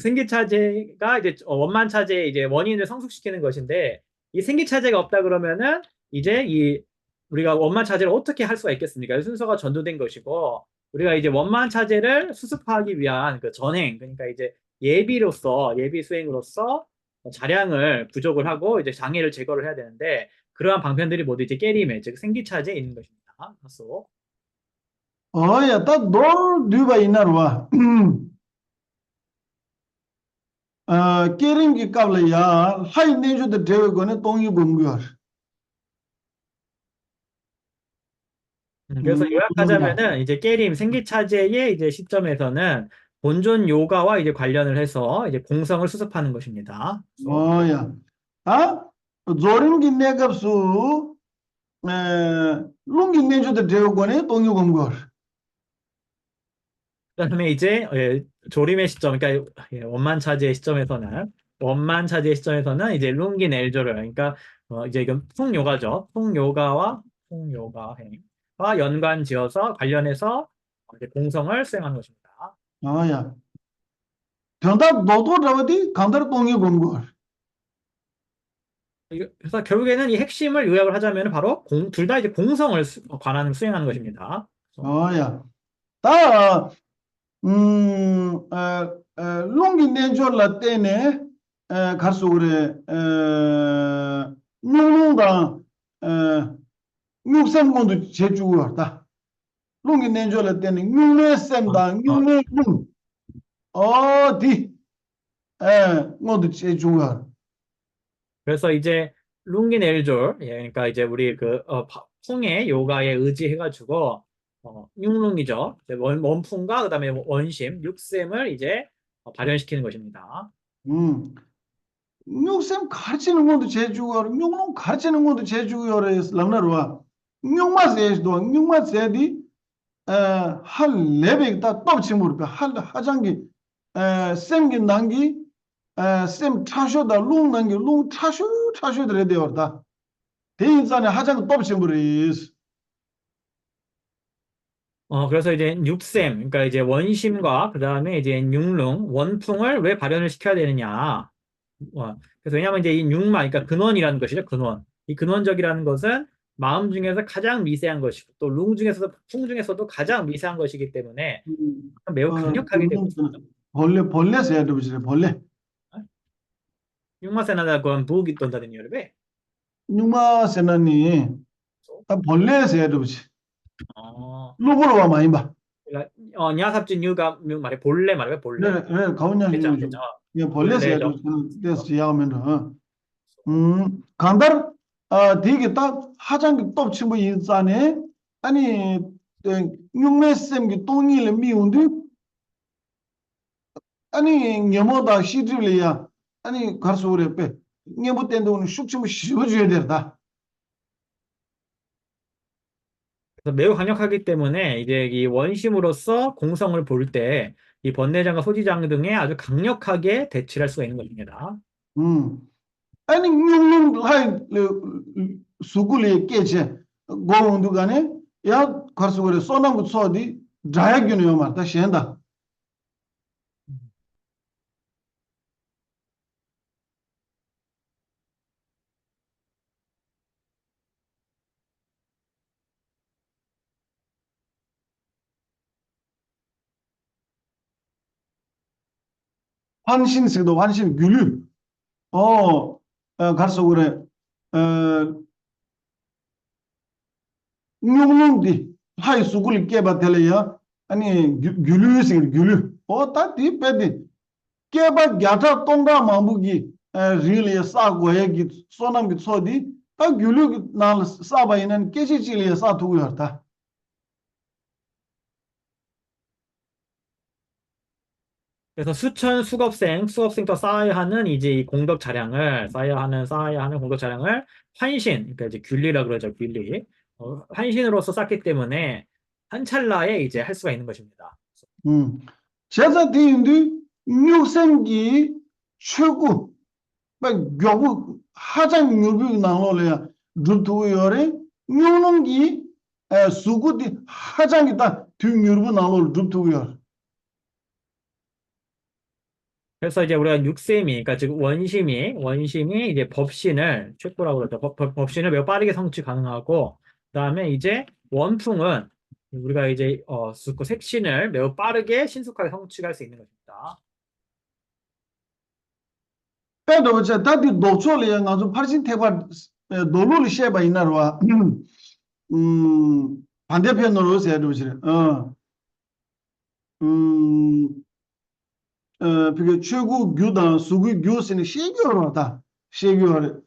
생기차제가 이제 원만 차제의 이제 원인을 성숙시키는 것인데 이 생기차제가 없다 그러면은 이제 이 우리가 원만 차제를 어떻게 할 수가 있겠습니까? 순서가 전도된 것이고 우리가 이제 원만 차제를 수습하기 위한 그 전행 그러니까 이제 예비 수행으로서 자량을 부족을 하고 이제 장애를 제거를 해야 되는데 그러한 방편들이 모두 이제 깨림에 즉 생기차제에 있는 것입니다. 그래서 어야 따돌 뒤바 이나로와. 게임기 까블야 하이 내주도 되고는 똥이 범겨. 그래서 놈이다. 요약하자면은 이제 깨림 생기차제의 이제 시점에서는 본존 요가와 이제 관련을 해서 이제 공성을 수습하는 것입니다. 그래서 어야. 아? 조림기 내갑수 룽기 내주도 되고는 똥이 범겨. 그다음에 이제 조림의 시점, 그러니까 원만 차제의 시점에서는 이제 룽긴 엘조를 그러니까 이제 이건 통요가죠. 통요가 행과 연관지어서 관련해서 이제 공성을 수행하는 것입니다. 어야. 변다 너도 잡아디 강다로 똥이 범겨. 그래서 결국에는 이 핵심을 요약을 하자면 바로 둘 다 이제 공성을 관한 수행하는 것입니다. 그래서 어야. 다 룽기 내줄라 때네 가수 그래 룽룽다 육삼군도 제주고 왔다. 룽기 내줄라 때네 육내샘다 어, 육내룽 어디 모두 제주고 왔다. 그래서 이제 룽긴 엘졸, 그러니까 이제 우리 그 풍의 요가에 의지해가지고 융룽이죠. 이제 원풍과 그다음에 원심, 육샘을 이제 발현시키는 것입니다. 육샘 가르치는 것도 제주고 육룽 가르치는 것도 제주고 그래서 람나로와 육마세도 육마세디 할 레벨 다 똑치 모르까 할 하장기 sem기 난기 셈 차쇼다 룽 난기 룽 차쇼 들에 되었다 대인산에 하장 똑치 모르스 그래서 이제 육샘, 그러니까 이제 원심과 그다음에 이제 융룽, 원풍을 왜 발현을 시켜야 되느냐. 그래서 왜냐하면 이제 이 융마, 그러니까 근원이라는 것이죠. 근원. 이 근원적이라는 것은 마음 중에서 가장 미세한 것이고 또 룽 중에서도 풍 중에서도 가장 미세한 것이기 때문에 매우 강력하게 되고 있습니다. 벌레 세야 되지 벌레 융마세나다 그건 부엌이 있던다는 이유를 육마 세나니 벌레 세야 되지 어, 로보로 와 많이 봐 그러니까 냐삽진 유가 말해 본래 말해 본래 그래 가운데 대장 유주 대장 예 벌레 세야 본래죠. 되지 됐어 야면은 간다르 되게 딱 하장기 똑치 뭐 인산에 아니 육매쌤기 똥이를 미운데 아니 녀모다 시들이야 아니 가서 그래 빼 녀모 때인데 오늘 숙취면 씌워줘야 된다 그래서 매우 강력하기 때문에 이제 이 원심으로서 공성을 볼 때 이 번뇌장과 소지장 등에 아주 강력하게 대치를 할 수가 있는 것입니다. 음 아니 육룡 하이 수굴이 깨체 고운도 간에 야 가서 그래 쏘는 거 쏘디 자야균이요 말다 시엔다 환신식도 환신 귤류 가서 그래 뉴롱디 하이 수굴 깨바 텔이야 아니 귤류식 귤류 따디 빼디 깨바 갸타 똥다 마부기 릴리에 싸고 얘기 소남기 소디 귤류 날 싸바이는 깨지질리에 싸두고 했다 그래서 수천 수업생부터 쌓아야 하는 이제 이 공덕 자량을 쌓아야 하는 공덕 자량을 환신, 그러니까 이제 균리라 그러죠, 균리. 환신으로서 쌓기 때문에 한 찰나에 이제 할 수가 있는 것입니다. 제자 뒤인데 뉴생기 최고 막 교부 하장 뉴비 나올래야 줍두요래 뉴농기 수구디 하장이다 뒤뉴비 나올 줍두요 그래서 이제 우리가 육셈이, 그러니까 즉 원심이 이제 법신을 최고라고 그러죠. 법신을 매우 빠르게 성취 가능하고, 그다음에 이제 원풍은 우리가 이제 수구 색신을 매우 빠르게 신속하게 성취할 수 있는 것입니다. 빼도 저 다디 노초래야 가서 파신 태바 노루를 쉐바 이나로와 반대편으로 세도 지래 그게 최고 교단 수구 교신의 시교로다 시교를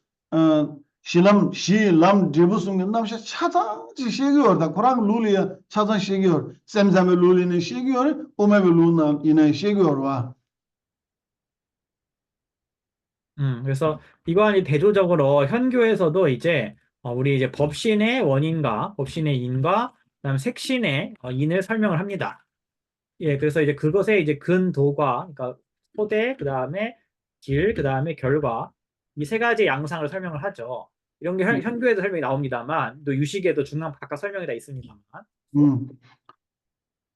시람 제부승은 남시 차장지 시교다 고랑 룰이야 차장 시교 샘잠의 룰이는 시교를 오메베 룰나 이는 시교로와 그래서 이거는 대조적으로 현교에서도 이제 우리 이제 법신의 원인과 법신의 인과 그다음 색신의 인을 설명을 합니다. 예, 그래서 이제 그것의 이제 근도가, 그러니까 토대, 그다음에 질, 그다음에 결과, 이 세 가지 양상을 설명을 하죠. 이런 게 현교에도 설명이 나옵니다만, 또 유식에도 중간 각각 설명이 다 있습니다만.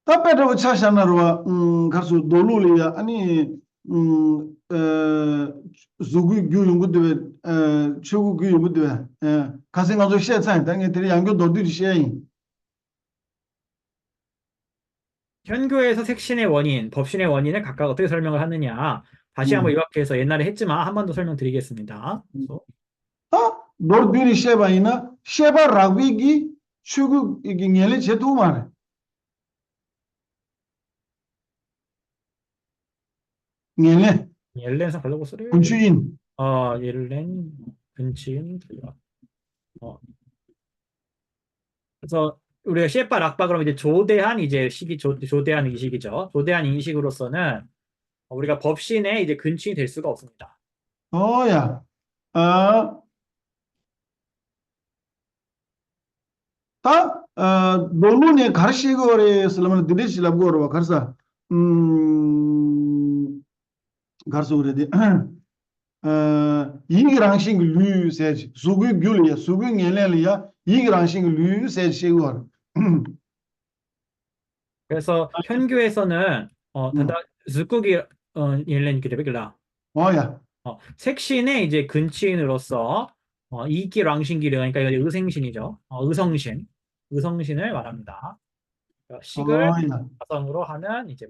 답변을 차시하나로와 가서 놀루리야 아니 수구 교육부들 최고 교육부들 가생가서 시행상 당연히 양교 너들이 시행 현교에서 색신의 원인, 법신의 원인을 각각 어떻게 설명을 하느냐. 다시 한번 요약해서 옛날에 했지만 한 번 더 설명드리겠습니다. 너들이 시행이나 시행바 라위기 최고 이게 녀리 제도 말해 녀리 옐렌서 걸려고 소리. 군주인 옐렌 근치인 그래서 우리가 셰파 락바 그러면 이제 조대한 이제 시기 조대한 이식이죠. 조대한 인식으로서는 우리가 법신의 이제 근친이 될 수가 없습니다. 야 다 논문에 가르치고래서는 드리시라고 그러고 가르사 가르쳐 그래디 이기랑싱 류세지 수구 귤이야 수구 녀렐이야 이기랑싱 류세지고 그래서 현교에서는 단다 즈쿠기 옐렌 기대베길라 야 색신의 이제 근친으로서 이기 랑신기르 그러니까 이거 의생신이죠. 의성신을 말합니다. 그러니까 식을 가성으로 하는 이제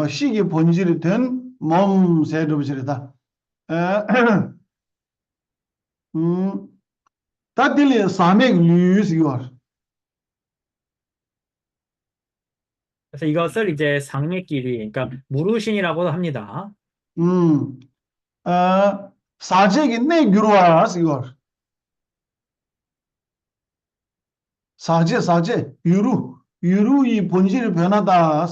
식이 본질이 된 몸세르브시리다. 다딜리 사맥 뉴스요. 그래서 이것을 이제 상맥끼리, 그러니까 무루신이라고도 합니다. 사제기 내 유로아스 이거. 사제 유루 이 본질이 변하다.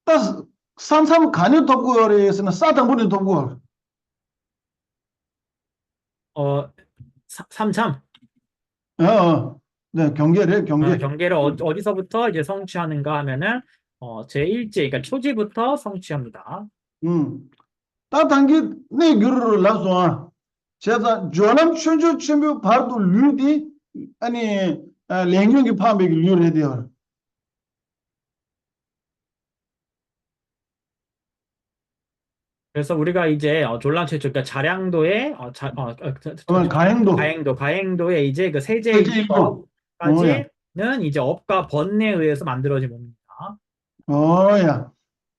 따스 삼삼 간유 독구열에서는 싸당분이 독구열. 삼참. 네, 경계를. 경계를 어디서부터 이제 성취하는가 하면은 제1제, 그러니까 초지부터 성취합니다. 따당기 내 규르를 라서 제가 조람 춘주 춘부 바로 류디 아니 랭용기 파메기 류를 해야 돼요. 그래서 우리가 이제 졸란 최초, 그러니까 자량도의 그러면 가행도, 가행도의 이제 그 세제일도. 어야, 세제일법까지는 이제 업과 번뇌에 의해서 만들어진 겁니다. 어야.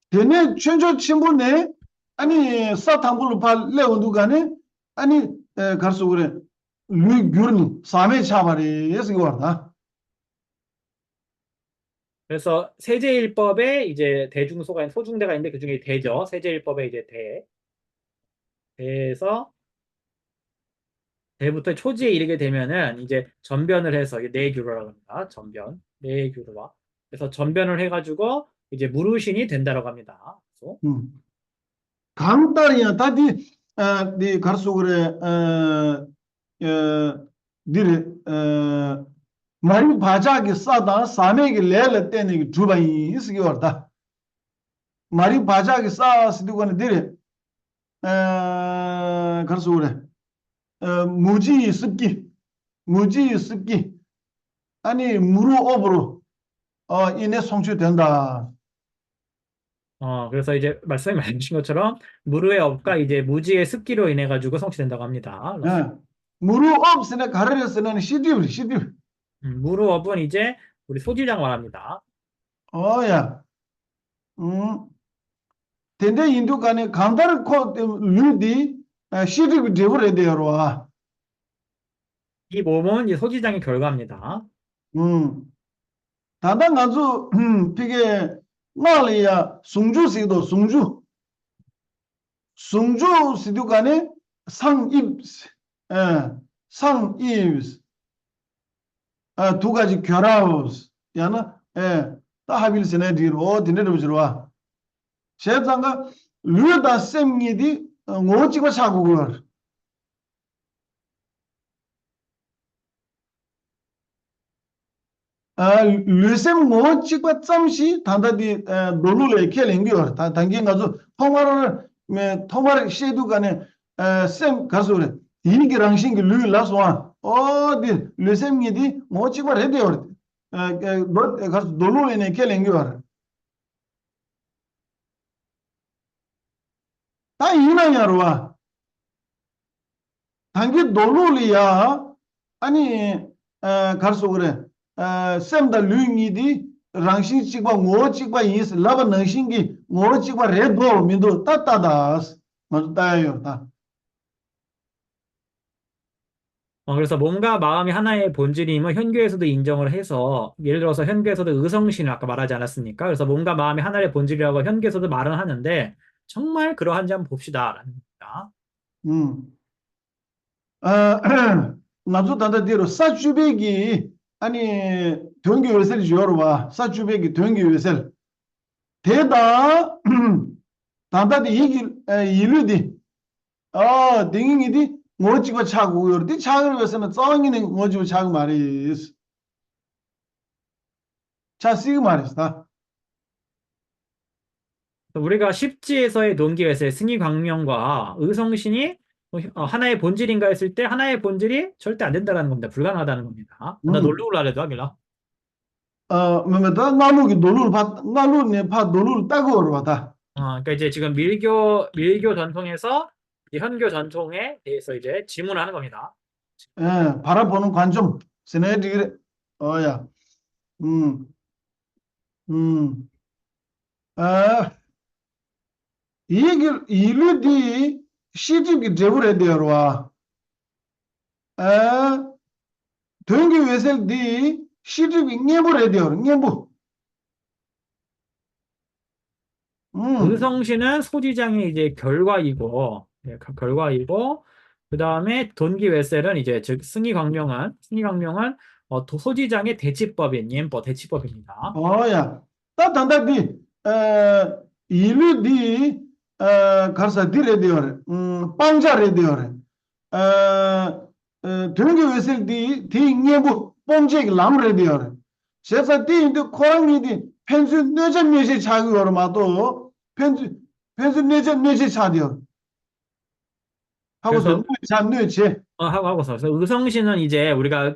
걔네 최초 친구네. 아니 사탕불로 발 레온도 가네. 아니 가서 그래. 류 귤니 사메 차바리 예스 거다. 그래서 세제일법에 이제 소중대가 있는데 그중에 대죠. 세제일법에 이제 대에서 대부터 초지에 이르게 되면은 이제 전변을 해서 이게 내규로라고 합니다. 내규로와. 그래서 전변을 해가지고 이제 무르신이 된다라고 합니다. 그래서 강딸이야 다디 네 가서 그래. 디레 마리 바자기 싸다 사메기 레레 때니 주바이 있으기 왔다. 마리 바자기 싸스도 거는 디레 가서 그래. 무지 습기 아니 무루 업으로 이내 성취된다. 그래서 이제 말씀해 주신 것처럼 무르의 업과 이제 무지의 습기로 인해 가지고 성취된다고 합니다. 예. 무루 업스네 가르려 쓰는 시디브. 무르업은 이제 우리 소지장 말합니다. 어야. 텐데 인도 간에 강다르 코 류디 시디브 데브레 되어와. 이 몸은 이 소지장의 결과입니다. 단단 간주 피게 나리야 송주 시도 간에 상입 상입 두 가지 결합 야나 따하빌스네 뒤로 디네로 들어와 제장가 류다 셈니디 오지고 사고거 류셈 오지고 잠시 단다디 놀루레 켈링겨 단계 가서 통화를 시도 간에 셈 가서 그래 이니기랑 신기 류 라스와 어디 류셈니디 오지고 레디어 너 가서 놀루레네 켈링겨 다 이나냐로와 단기 놀룰이야 아니 가서 그래 셈다 류니디 랑신 찍과 뭐 찍과 이스 라바 능신기 뭐 찍과 레도 민도 따따다스 맞다 따요 다 그래서 몸과 마음이 하나의 본질임을 현교에서도 인정을 해서 예를 들어서 현교에서도 의성신을 아까 말하지 않았습니까? 그래서 몸과 마음이 하나의 본질이라고 현교에서도 말은 하는데 정말 그러한지 한번 봅시다라는 겁니다. 나도 단다 뒤로 사주배기 아니 동기 요셀 지어봐 사주배기 동기 요셀 대다 단다디 이기 이르디 딩잉이디 뭐 찍어 차고 요르디 차를 위해서는 쩡이는 뭐 찍어 차고 말이스 차 쓰고 말이스다 우리가 십지에서의 동기에서의 승리광명과 의성신이 하나의 본질인가 했을 때 하나의 본질이 절대 안 된다는 겁니다. 불가능하다는 겁니다. 나 놀러올 하래도 하길라. 뭐다 나누기 놀을 봐 나누네 봐 놀을 따고 오러 왔다 그러니까 이제 지금 밀교 전통에서 이 현교 전통에 대해서 이제 질문하는 겁니다. 바라보는 관점 세네디 어야 음 이길 이르디 시집이 되버려 되어와 동기 외셀디 시집이 녀버려 되어 녀부 의성신은 소지장의 이제 결과이고 그 다음에 돈기외셀은 이제 즉 승리광명은 소지장의 대치법인 대치법입니다. 어야 따단다디 이르디 가서 디레 되어 빵자레 되어 동기 외셀디 디 녀부 뽕제 람레 되어 제사 디인데 코랑이디 펜스 내전 내시 차기 얼마도 펜스 내전 내시 차디어 하고서 뇌지 하고서 그래서 의성신은 이제 우리가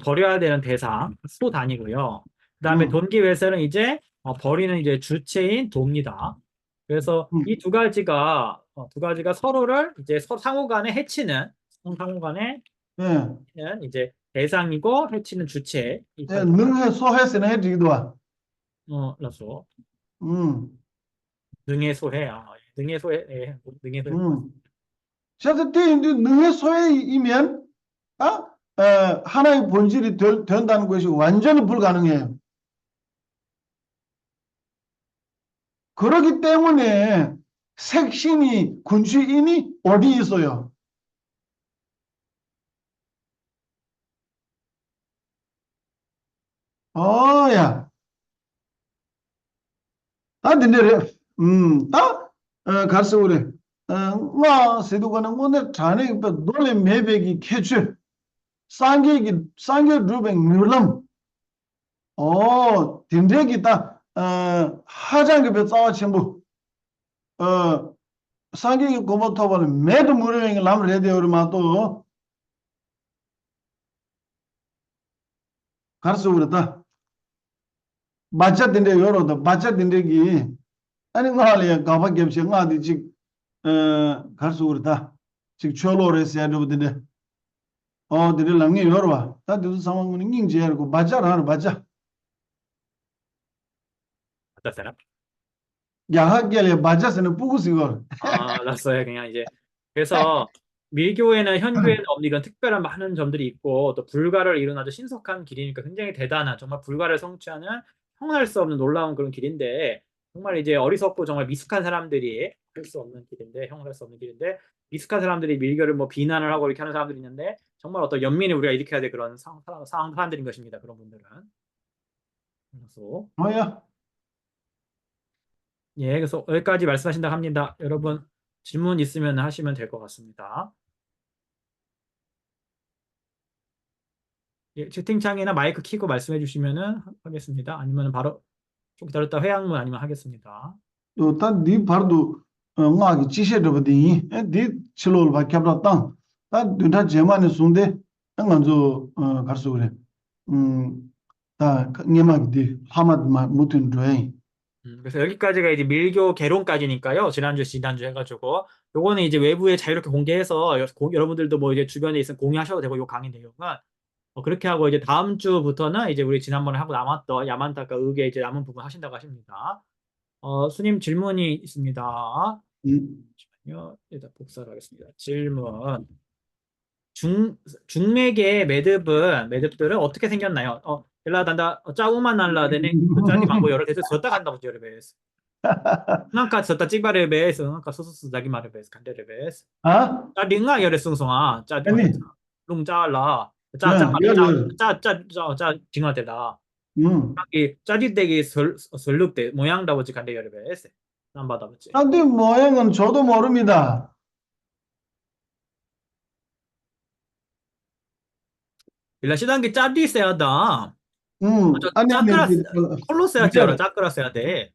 버려야 되는 대상 소단이고요. 그다음에 돈기외설은 이제 버리는 이제 주체인 도입니다. 그래서 이 두 가지가 두 가지가 서로를 이제 상호 간에 해치는, 상호 간에 예, 이제 대상이고 해치는 주체, 이 예, 관계. 능해 소해서는 해지기도 와. 라서 음, 능의 소해, 능의 소해, 예, 능의 소해. 그래서 이제 능해 소해이면, 아, 하나의 본질이 된다는 것이 완전히 불가능해요. 그렇기 때문에 색신이, 군주인이 어디 있어요? 야. 근데, 가서 그래. 세도가는 오늘 자네 노래 매백이 캐치. 쌍계 루뱅 뮬럼. 딘데기다. 하장급에 싸워 전부. 쌍계 고모토바는 매드 무르뱅이 람 레디오르마도 가서 그랬다. 맞자 딘데 요로다. 맞자 딘데기. 아니 나리야 가봐 겹치 나디 직 가서 그랬다. 직 초로레스 야도든데. 들이 랑이 요로와. 다들 상황은 닝지하고 맞자라 맞자. 어떤 사람? 야하게 맞자서는 부구시걸. 알았어요. 그냥 이제 그래서 밀교에는 현교에는 없는 이런 특별한 많은 점들이 있고 또 불가를 이룬 아주 신속한 길이니까 굉장히 대단한 정말 불가를 성취하는 형할 수 없는 놀라운 그런 길인데 정말 이제 어리석고 정말 미숙한 사람들이 할 수 없는 길인데 형할 수 없는 길인데 미숙한 사람들이 밀교를 뭐 비난을 하고 이렇게 하는 사람들이 있는데 정말 어떤 연민을 우리가 일으켜야 될 그런 사람들인 것입니다. 그런 분들은. 그래서 뭐야? 예, 그래서 여기까지 말씀하신다고 합니다. 여러분 질문 있으면 하시면 될 것 같습니다. 예, 채팅창이나 마이크 켜고 말씀해 주시면은 하겠습니다. 아니면 바로 좀 기다렸다 회양문 아니면 하겠습니다. 또딴네 바로도 ngaki chishe dobdi di chilol ba kyabra tang ta dunta jemane sungde nganzo garso gre ta ngema di hamad ma mutun doing 그래서 여기까지가 이제 밀교 개론까지니까요. 지난주 해가지고 요거는 이제 외부에 자유롭게 공개해서 여러분들도 뭐 이제 주변에 있으면 공유하셔도 되고 요 강의 내용은 그렇게 하고 이제 다음 주부터는 이제 우리 지난번에 하고 남았던 야만타카 의계 이제 남은 부분 하신다고 하십니다. 스님 질문이 있습니다. 잠시만요. 일단 복사를 하겠습니다. 질문. 중맥의 매듭들은 어떻게 생겼나요? 일라단다 짜우만 날라데네 짜디 망고 여러 대서 졌다 간다 보죠 여러베스. 응아까 졌다 찍바레베스 응아까 소소스 자기 마레베스 간데레베스. 아 짜링아 여레 숭숭아 짜디 아니 룽짜라 열 짜짜짜짜짜 징화되다. 이 짜디대기 설룩대 모양다 보지 간데 여러베스. 안 받아 보지. 근데 모양은 저도 모릅니다. 일라 시단계 짜디 세야다. 아니 짜끄라 콜로 세야 돼. 짜끄라 세야 돼.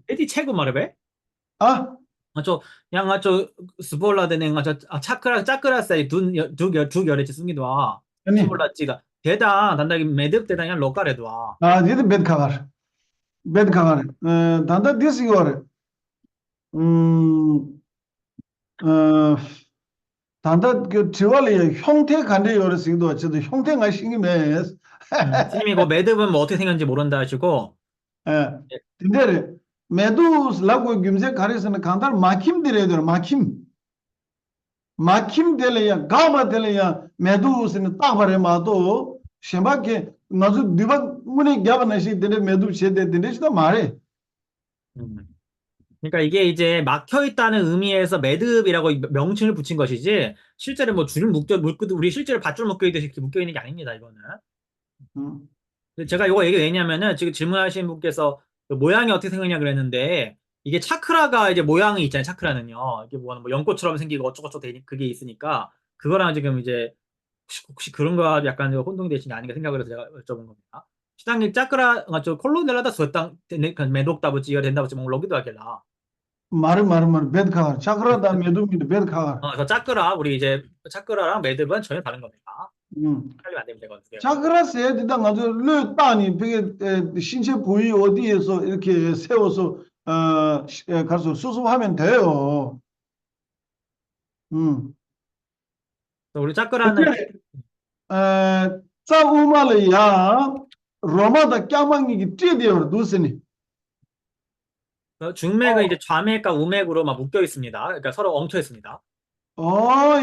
에디 체구 말해봐. 아 저 양아 저 스폴라 되는 저 차크라 사이 두 결에 쓰기도 와. 아니 스폴라 찌다. 대다 단다기 매듭 대다 그냥 로컬에도 와. 니도 베드 카가르 단다 디스 요르 단다 그 지월이 형태 간데 요르시도 어쨌든 형태가 신기해. 스님이 그 매듭은 뭐 어떻게 생겼는지 모른다 하시고. 근데 메두스 라고 김제 가르스는 간달 마킴 데레더 마킴 데레야 가마 데레야 메두스는 따바레 마도 셴바게 나주 디바 문에 갸바나시 데레 메두 셰데 데레시다 말해. 그러니까 이게 이제 막혀 있다는 의미에서 매듭이라고 명칭을 붙인 것이지 실제로 뭐 줄을 우리 실제로 밧줄 묶여 있듯이 이렇게 묶여 있는 게 아닙니다. 이거는. 제가 이거 얘기 왜냐면은 지금 질문하신 분께서 그 모양이 어떻게 생겼냐 그랬는데 이게 차크라가 이제 모양이 있잖아요. 차크라는요. 이게 뭐 연꽃처럼 생기고 어쩌고저쩌고 그게 있으니까 그거랑 지금 이제 혹시 그런 거 약간 혼동되시지 아닌가 생각을 해서 제가 여쭤본 겁니다. 시당이 차크라 저 콜로넬라다 수었당 매독다부지 이거 된다부지 뭐 로기도 하길라. 말을 베드 카가르 차크라다 메두미도 베드 카가르. 저 차크라 우리 이제 차크라랑 매듭은 전혀 다른 겁니다. 헷갈리면 안 됩니다. 차크라스에 대한 아주 르따니 그게 신체 부위 어디에서 이렇게 세워서 가서 수습하면 돼요. 음. 우리 짜크라는 근데 자 우마르야 로마다 꺄망이 찌디어 두스니. 중맥은 이제 좌맥과 우맥으로 막 묶여 있습니다. 그러니까 서로 엉켜 있습니다.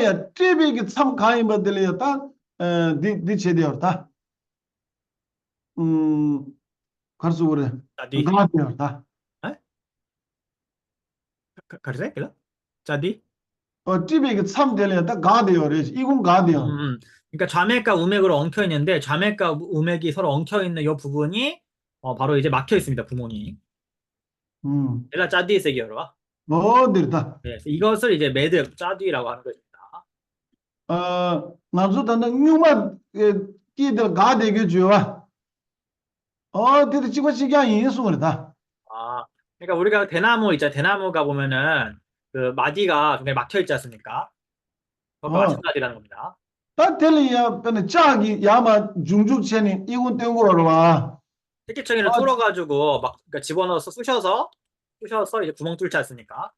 야 찌비기 참 가인 버들이었다. 디체디어다. 음, 가르쳐 그래. 짜디. 가디어다. 에? 가르세? 그래? 짜디? 찌비기 참 들렸다. 가디어래. 이건 가디어. 그러니까 좌맥과 우맥으로 엉켜 있는데 좌맥과 우맥이 서로 엉켜 있는 이 부분이 바로 이제 막혀 있습니다. 구멍이. 음. 엘라 짜디 세기어로. 들다. 네, 이것을 이제 매듭 짜디라고 하는 것입니다. 나도 단다 뉴마 끼들 가디게 줘와. 되게 찍고 시간 인수 그렇다. 아, 그러니까 우리가 대나무 있잖아요. 대나무가 보면은 그 마디가 굉장히 막혀 있지 않습니까? 그것과 어, 마찬가지라는 겁니다. 딱 들리야. 근데 짜기 야마 중죽체니 이건 땡거로 와. 새끼청이를 뚫어가지고 막 그러니까 집어넣어서 쑤셔서 이제 구멍 뚫지 않습니까?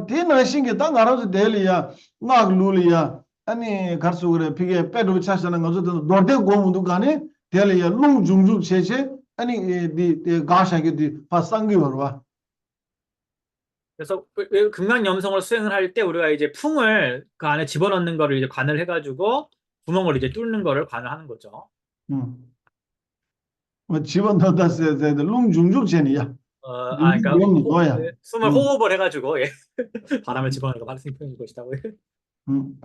디나 신기 딱 알아서 들리야. 막 룰이야. 아니 가르쳐 그래. 피게 빼도 차서는 거저도 노데 고문도 가네. 들리야. 룽 중죽체체 아니 디 가샤게 디 파상기 와. 그래서 극락염성을 수행을 할 때 우리가 이제 풍을 그 안에 집어넣는 거를 이제 관을 해가지고 구멍을 이제 뚫는 거를 관을 하는 거죠. 음. 뭐 집어넣다 세세 룽 중죽체니야. 그러니까 중죽이 뭐야? 숨을 호흡을 해가지고 예. 바람을 집어넣는 거 발생 표현인 것이다고. 음.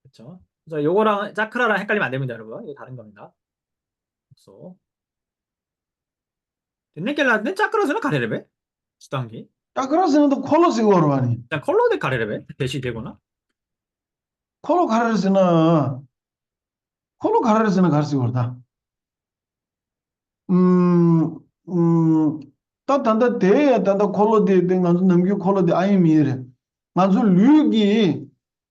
그렇죠. 그래서 요거랑 짜크라랑 헷갈리면 안 됩니다, 여러분. 이거 다른 겁니다. 그래서 덴네켈라는 짜크라스는 가레레베 수단기. 야, 그래서는 또 콜로 쓰고 오르바니. 그냥 컬러데 가레레베 대시되거나. 콜로 가르스는 콜로 가르스는 가르스 오르다. 음, 음, 다 단다 대야 단다 콜로 데 간주 넘기 콜로 데 아이 미래. 간주 류기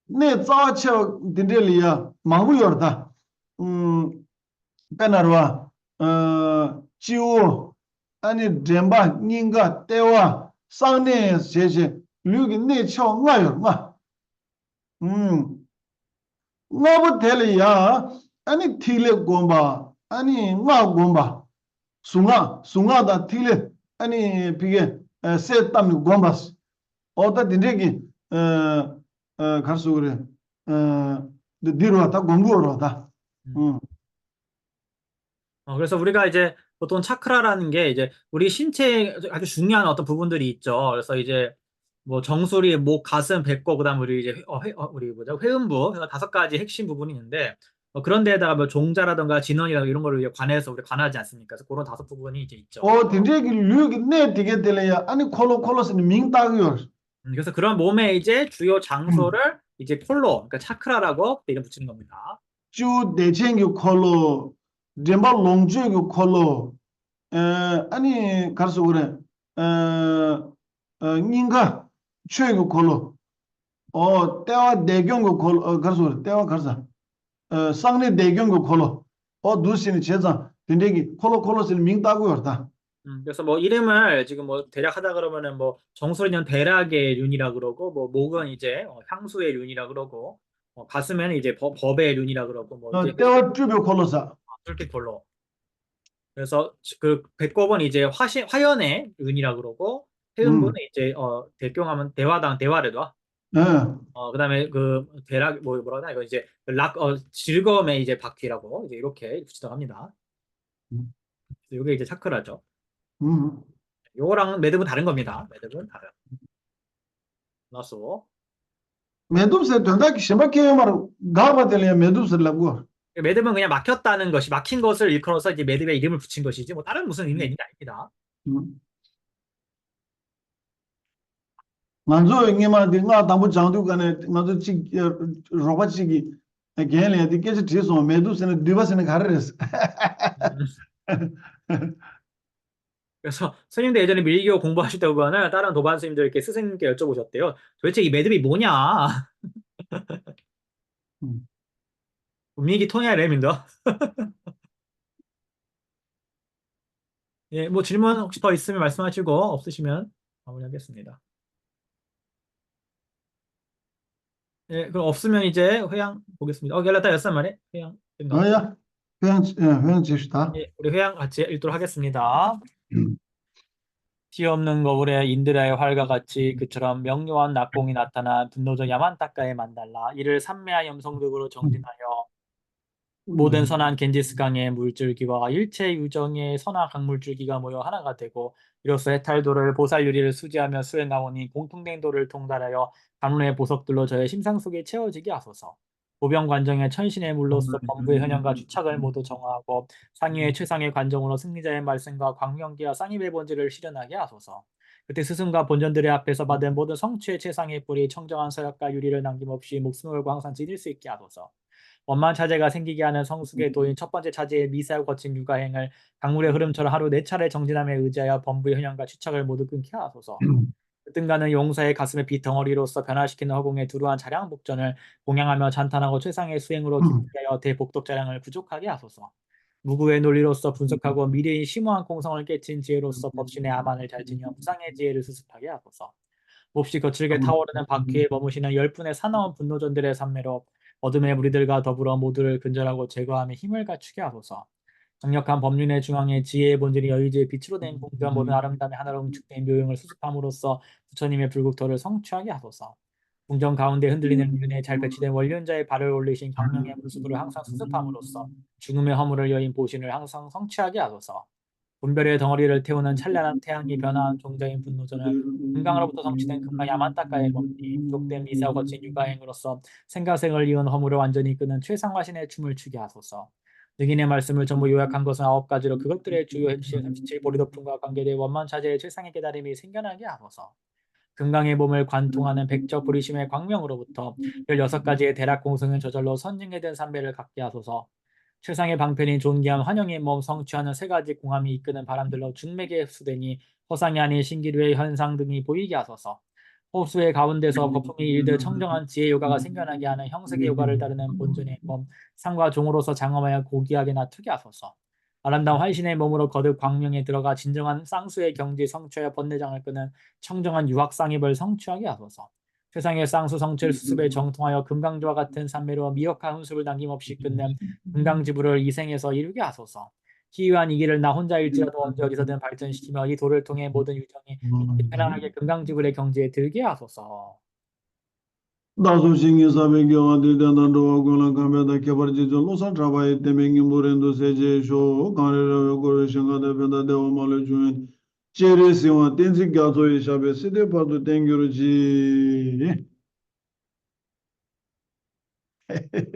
내 자처 딘델이야 망부 오르다. 음, 페나르와 지오 아니 뎀바 닌가 때와 상내 제제 류기 내쳐 nga요 nga. 음. ngabu tele ya ani thile gomba ani nga gomba sunga da thile ani pige se tam gombas oda dindegi karsugure de dirwa ta gombuoro da 그래서 우리가 이제 보통 차크라라는 게 이제 우리 신체에 아주 중요한 어떤 부분들이 있죠. 그래서 이제 뭐 정수리, 목, 가슴, 배꼽, 그다음 우리 이제 우리 뭐죠? 회음부, 그래서 5가지 핵심 부분이 있는데 그런 데에다가 뭐 종자라든가 진원이라든가 이런 거를 관해서 우리 관하지 않습니까? 그래서 그런 5부분이 이제 있죠. 어 dindegi lyugi ne tige tele ya ani kolo sin ming tagyor 그래서 그런 몸의 이제 주요 장소를 이제 콜로, 그러니까 차크라라고 이름 붙이는 겁니다. chu decheng kolo demba longju kolo 아니 가서 그래 닌가 최고 콜로 때와 내경고 콜로 가서 그래 때와 가서 상내 내경고 콜로 두시니 제자 근데기 콜로스는 밍따고 그러다 그래서 뭐 이름을 지금 뭐 대략 하다 그러면은 뭐 정수리는 대략의 륜이라 그러고 뭐 목은 이제 향수의 륜이라 그러고 가슴에는 이제 법의 륜이라 그러고 뭐 이제 때와 주변 콜로사 그렇게 걸로. 그래서 그 배꼽은 이제 화연의 륜이라 그러고 해음부는 이제 대경하면 대화당 대화래도. 그다음에 그 대략 뭐라 하나 이거 이제 즐거움의 이제 바퀴라고 이제 이렇게 주장합니다. 이게 이제 차크라죠. 요거랑 매듭은 다른 겁니다. 매듭은 다른. 나서 매듭세 된다기 심박해요 말고 가바들이야 매듭세 라고 매듭은 그냥 막혔다는 것이 막힌 것을 일컬어서 이제 매듭에 이름을 붙인 것이지 뭐 다른 무슨 의미가 있는 게 아닙니다. 만조 ingema dinga dambu jangdu gane manzo chi roba chi gi gele di ke chi so medusene divasene gares 그래서 스님들 예전에 밀교 공부하실 때 보면은 다른 도반 스님들께 스승님께 여쭤보셨대요. 도대체 이 매듭이 뭐냐? 분위기 통해야 랩인다. 예, 뭐 질문 혹시 더 있으면 말씀하시고 없으시면 마무리하겠습니다. 예, 그럼 없으면 이제 회양 보겠습니다. 열렸다 였단 말이에요. 회양 된가? 야, 회원 제시다. 예, 우리 회양 같이 읽도록 하겠습니다. 티 없는 거울에 인드라의 활과 같이 그처럼 명료한 낙공이 나타나 분노저 야만타카에 만달라 이를 삼매와 염성덕으로 정진하여 모든 선한 겐지스강의 물줄기와 일체 유정의 선악 강물줄기가 모여 하나가 되고 이로써 해탈도를 보살유리를 수지하며 수행하오니 공통된 도를 통달하여 간론의 보석들로 저의 심상 속에 채워지게 하소서. 보병관정의 천신의 물로서 범부의 현현과 주착을 모두 정하고 상위의 최상의 관정으로 승리자의 말씀과 광명기와 쌍입의 본질을 실현하게 하소서. 그때 스승과 본전들의 앞에서 받은 모든 성취의 최상의 뿌리 청정한 서약과 유리를 남김없이 목숨을 걸고 항상 지닐 수 있게 하소서. 원만 차제가 생기게 하는 성숙의 도인 첫 번째 차제의 미사를 거친 육아행을 강물의 흐름처럼 하루 4차례 정진함에 의지하여 범부의 현현과 추착을 모두 끊게 하소서. 그뜬가는 용사의 가슴에 비 덩어리로서 변화시키는 허공의 두루한 차량 복전을 공양하며 찬탄하고 최상의 수행으로 기쁘게 하여 대복덕 자량을 부족하게 하소서. 무구의 논리로서 분석하고 미래의 심오한 공성을 깨친 지혜로서 법신의 아만을 잘 지녀 무상의 지혜를 수습하게 하소서. 몹시 거칠게 타오르는 바퀴에 머무시는 열분의 사나운 분노전들의 산매로 어둠의 무리들과 더불어 모두를 근절하고 제거하며 힘을 갖추게 하소서. 강력한 법륜의 중앙에 지혜의 본질이 여의지의 빛으로 된 공주와 모든 아름다움의 하나로 응축된 묘용을 수습함으로써 부처님의 불국토를 성취하게 하소서. 궁정 가운데 흔들리는 윤회에 잘 배치된 원륜자의 발을 올리신 강명의 물수도를 항상 수습함으로써 죽음의 허물을 여인 보신을 항상 성취하게 하소서. 분별의 덩어리를 태우는 찬란한 태양이 변화한 종자인 분노전은 금강으로부터 성취된 금강 야만타카의 법리, 부족된 미세와 거친 육아행으로서 생가생을 이은 허물을 완전히 끄는 최상화신의 춤을 추게 하소서. 증인의 말씀을 전부 요약한 것은 9가지로 그것들의 주요 핵심 37보리도품과 관계된 원만차제의 최상의 깨달음이 생겨나게 하소서. 금강의 몸을 관통하는 백적 부리심의 광명으로부터 16가지의 대락 공성은 저절로 선징에 된 삼배를 갖게 하소서. 최상의 방편인 존귀한 환영의 몸 성취하는 3가지 공함이 이끄는 바람들로 중맥에 흡수되니 허상이 아닌 신기루의 현상 등이 보이게 하소서. 호수의 가운데서 거품이 일들 청정한 지혜 요가가 생겨나게 하는 형색의 요가를 따르는 본尊의 몸 상과 종으로서 장엄하여 고귀하게 나투게 하소서. 아름다운 활신의 몸으로 거듭 광명에 들어가 진정한 쌍수의 경지 성취하여 번뇌장을 끄는 청정한 유학상입을 성취하게 하소서. 세상의 쌍수 성취를 수습에 정통하여 금강조와 같은 산매로 미혹한 훈수를 남김없이 끝낸 금강지부를 이생에서 이루게 하소서. 희유한 이 길을 나 혼자일지라도 언제 어디서든 발전시키며 이 도를 통해 모든 유정이 편안하게 금강지불의 경지에 들게 하소서. 다소 신기 사백 경화들 대단도 고랑 감배다 개발지죠 로산 트라바이 때문에 모렌도 세제쇼 가르르 고르싱가데 벤다 데오말레 주인 제레시와 텐지 가토이 샤베 시데파도 땡겨르지